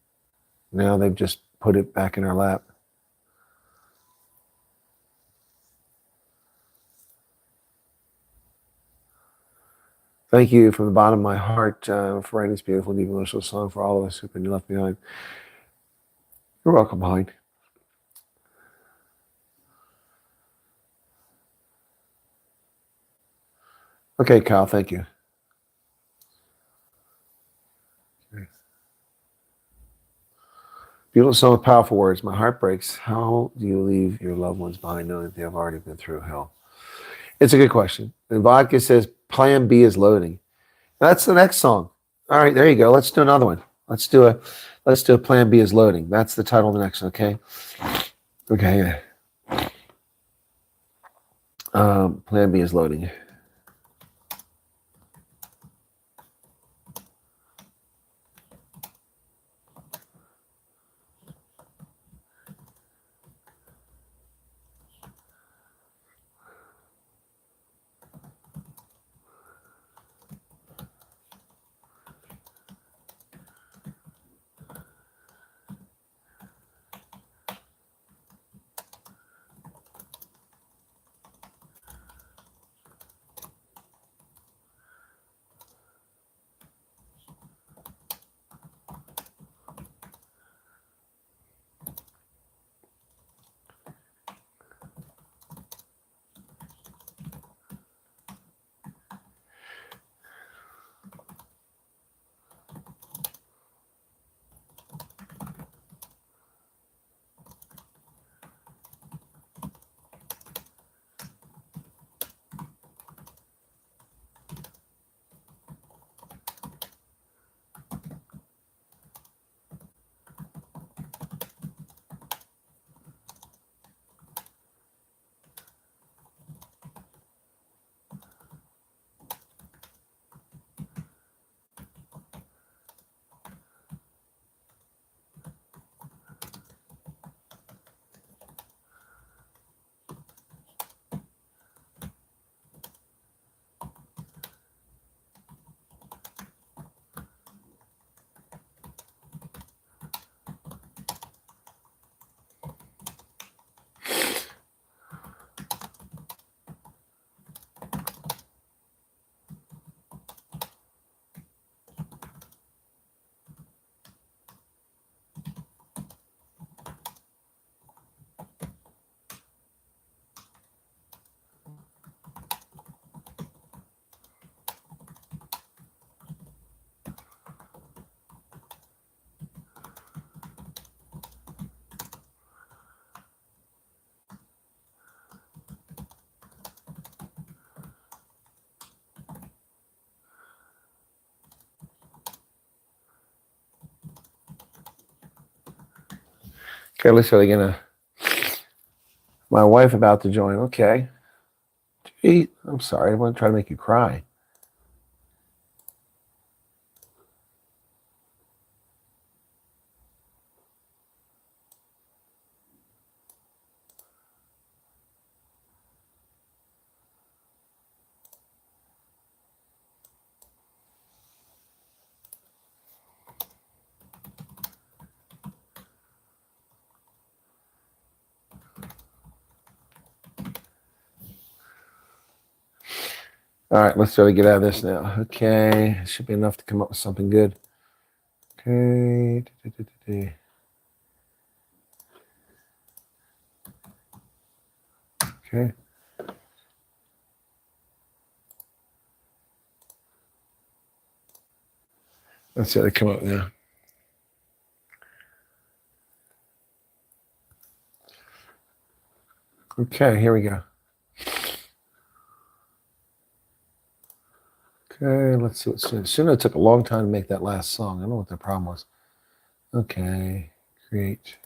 now they've just put it back in our lap. Thank you from the bottom of my heart for writing this beautiful and emotional song for all of us who've been left behind. You're welcome, Hein. Okay, Kyle, thank you. Beautiful song with powerful words. My heart breaks. How do you leave your loved ones behind knowing that they have already been through hell? It's a good question. And Vodka says, Plan B is loading. That's the next song. All right, there you go. Let's do another one. Let's do a Plan B is loading. That's the title of the next one, okay? Okay. Plan B is loading. Okay, let's see again. My wife about to join. Okay. Gee, I'm sorry. I want to try to make you cry. All right, let's try to get out of this now. Okay, it should be enough to come up with something good. Okay. Okay. Let's see how they come up now. Okay, here we go. Okay, let's see what Suno took a long time to make that last song. I don't know what their problem was. Okay, create.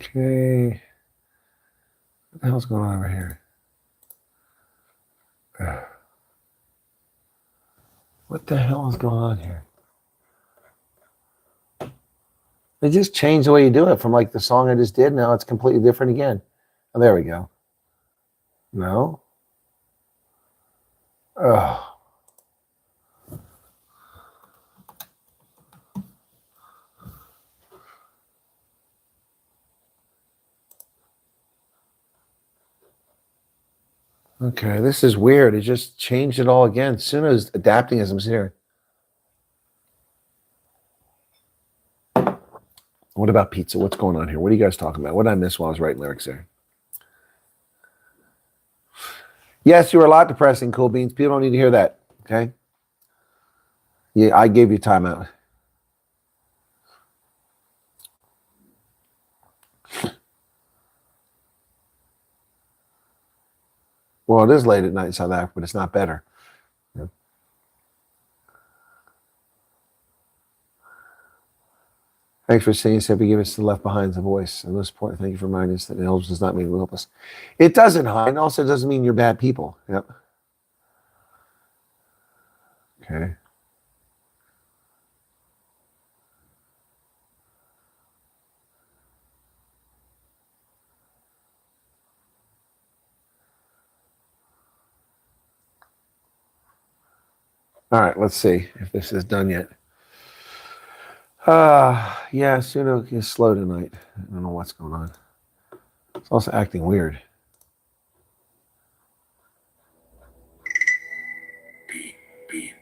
Okay. What the hell's going on over here? What the hell is going on here? They just changed the way you do it from like the song I just did. Now it's completely different again. Oh, there we go. No. Oh. Okay, this is weird. It just changed it all again. Suno's adapting as I'm here. What about pizza? What's going on here? What are you guys talking about? What did I miss while I was writing lyrics there? Yes, you were a lot depressing, Cool Beans. People don't need to hear that, okay? Yeah, I gave you timeout. Well, it is late at night in South Africa, but it's not better. Yeah. Thanks for saying so. Give us the left behind's a voice. And most important, thank you for reminding us that helpless does not mean helpless. It doesn't hide. And also doesn't mean you're bad people. Yep. Okay. All right, let's see if this is done yet. Yeah, Suno is slow tonight. I don't know what's going on. It's also acting weird. Beep, beep.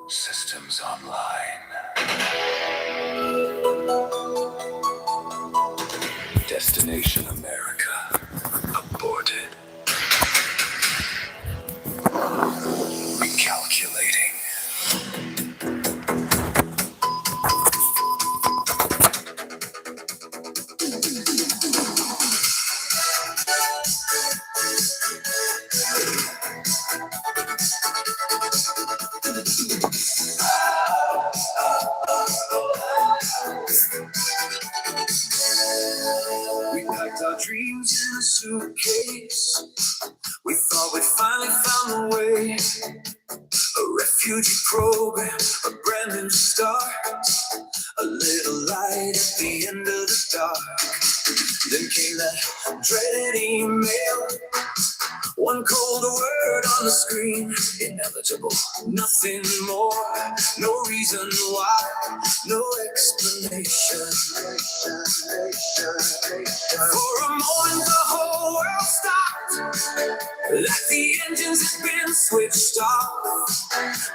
Systems online. Destination America. Aborted. Recalculating. We packed our dreams in a suitcase. We thought we'd finally found the way. A refugee program, a brand new start. A little light at the end of the dark. Then came that dreaded email. One cold word on the screen. Ineligible, nothing more. No reason why, no explanation. For a moment the whole world stopped. Like the engines had been switched off.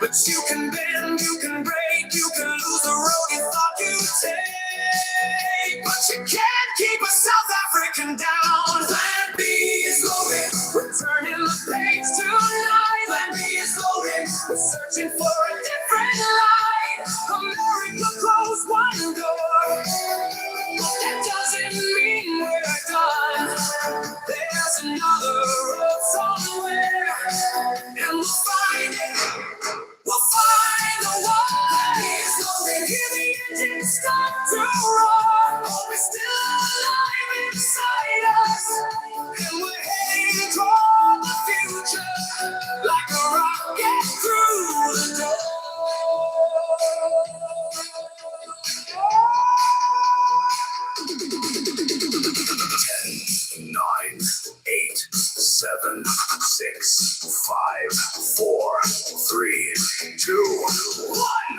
But you can bend, you can break, you can lose the road you thought you'd take. But you can't keep a South African down. Plan B is loaded. We're turning the page tonight. Plan B is loaded. 7, 6, 5, 4, 3, 2, 1.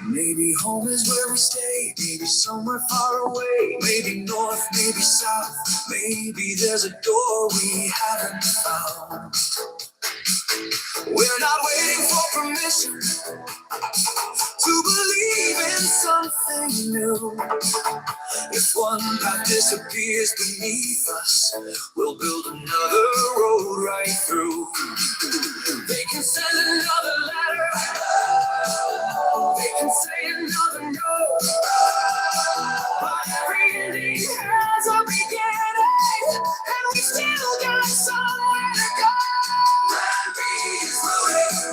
Maybe home is where we stay, maybe somewhere far away, maybe north, maybe south, maybe there's a door we haven't found. We're not waiting for permission to believe in something new. If one path disappears beneath us, we'll build another road right through. They can send another letter, they can say another no, but every ending has a beginning, and we still got somewhere to go.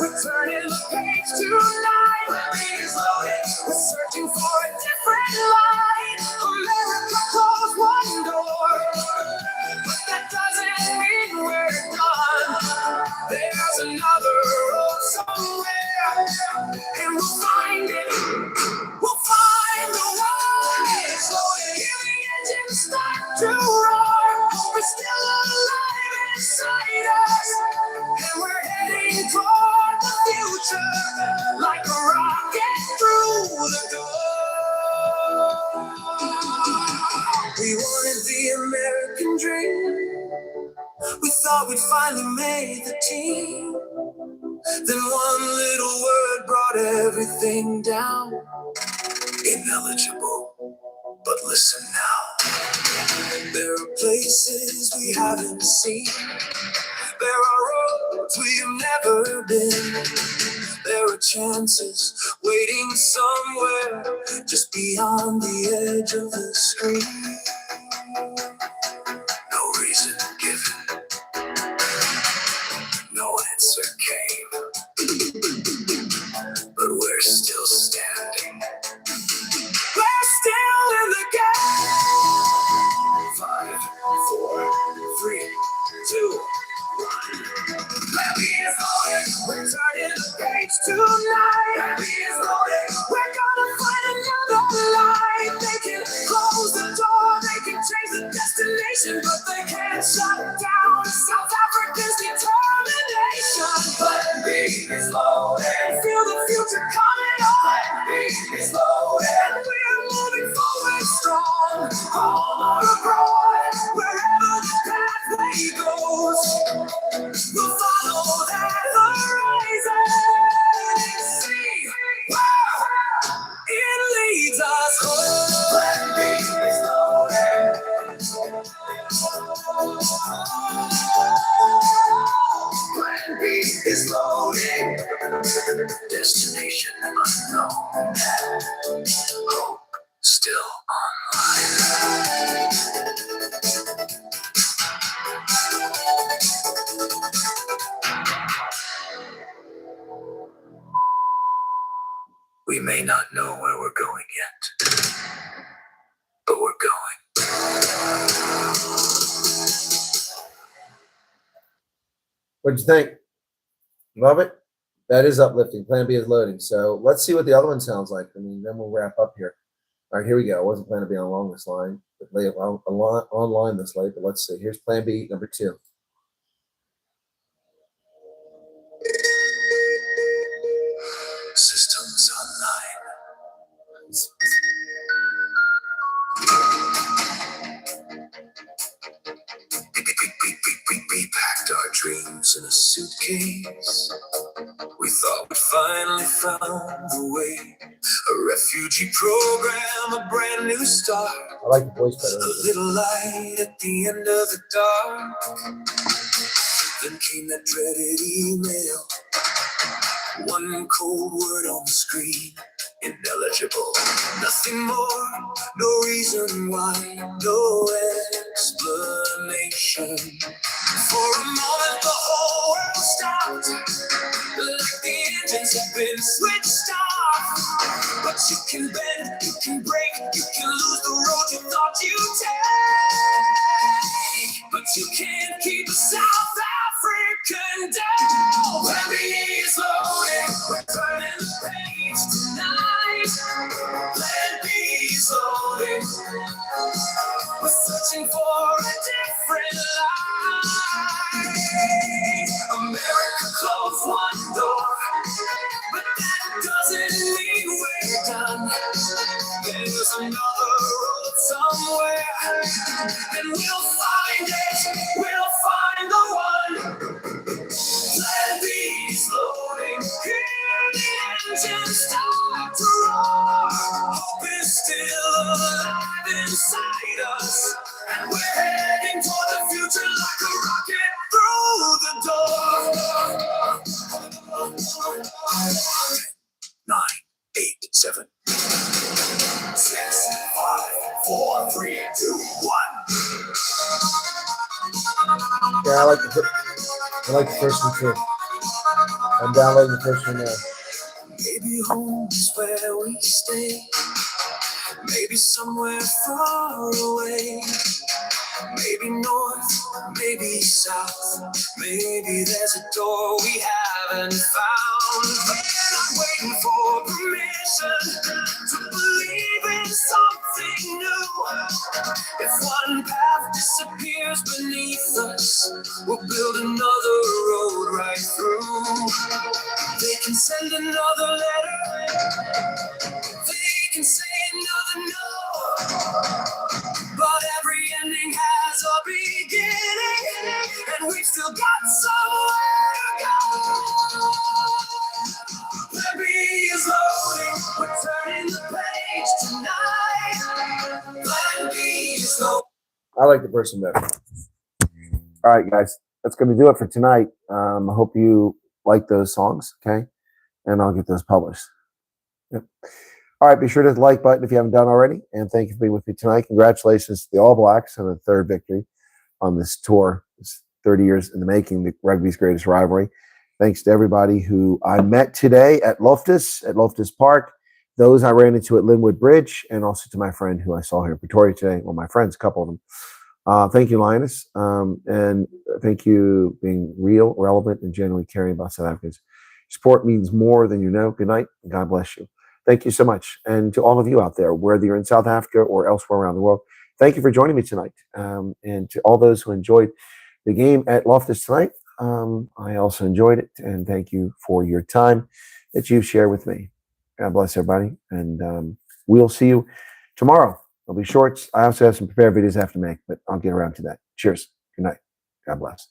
We're turning the page tonight. We're searching for a different light. America closed one door, but that doesn't mean we're done. There's another road somewhere, and we'll find it. We'll find the one. Hear the engine start to roar. We're still alive inside us, and we're heading toward the future like a rocket through the door. We wanted the American dream. We thought we'd finally made the team. Then one little word brought everything down. Ineligible, but listen now. There are places we haven't seen. There are roads we've never been. There are chances waiting somewhere just beyond the edge of the screen. No reason given, no answer came, but we're still standing. We're still in the game. 5, 4, 3, 2, 1. Baby is loaded. We're turning the page tonight. Baby is loaded. We're gonna find another light. They can close the door, they can change the destination, but they can't shut down South Africa's determination. Baby is loaded. Feel the future coming on. Baby is loaded. We're moving forward strong. Home or abroad, wherever the pathway goes, we'll follow that horizon and see where it leads us home. Plan B is loaded. Plan B is loaded. Destination unknown. Hope still online. We may not know where we're going yet, but we're going. What'd you think? Love it? That is uplifting. Plan B is loading. So let's see what the other one sounds like. I mean, then we'll wrap up here. All right, here we go. I wasn't planning to be along this line, but online this late, but let's see. Here's Plan B number 2. Systems online. We packed our dreams in a suitcase. We thought we finally found the way. A refugee program, a brand new start. I like the voice better. A little light at the end of the dark. Then came that dreaded email. One cold word on the screen. Ineligible. Nothing more, no reason why, no explanation. For a moment the whole world stopped, like the engines have been switched off. But you can bend, you can break, you can lose the road you thought you'd take. But you can't keep a South African down. Plan B is loaded. turning the page tonight. Plan B is loading. We're searching for a different life. America closed one door, but that doesn't mean we're done. There's another road somewhere, and we'll find it. We'll find the one. Plan B's loading. Hear the engine start to roar. Hope is still alive inside us, and we're heading toward the future like a rocket through the door. 9, 8, 7, 6, 5, 4, 3, 2, 1. Yeah, I like the first one too. I'm downloading the first one now. Maybe home is where we stay. Maybe somewhere far away. Maybe north, maybe south. Maybe there's a door we haven't found. But I'm waiting for permission to believe in something new. If one path disappears beneath us, we'll build another road right through. They can send another letter. They can say another no. But every ending has a beginning, and we've still got somewhere to go. Plan B is loading. We're turning the page tonight. Plan B is loading. I like the first one better. All right, guys, that's going to do it for tonight. I hope you like those songs, okay? And I'll get those published. Yep. All right, be sure to hit the like button if you haven't done already. And thank you for being with me tonight. Congratulations to the All Blacks on a third victory on this tour. It's 30 years in the making, the rugby's greatest rivalry. Thanks to everybody who I met today at Loftus Park, those I ran into at Linwood Bridge, and also to my friend who I saw here in Pretoria today. Well, my friends, a couple of them. Thank you, Linus. And thank you being real, relevant, and genuinely caring about South Africans. Sport means more than you know. Good night, and God bless you. Thank you so much. And to all of you out there, whether you're in South Africa or elsewhere around the world, thank you for joining me tonight. And to all those who enjoyed the game at Loftus tonight, I also enjoyed it. And thank you for your time that you've shared with me. God bless everybody. And we'll see you tomorrow. There'll be shorts. I also have some prepared videos I have to make, but I'll get around to that. Cheers. Good night. God bless.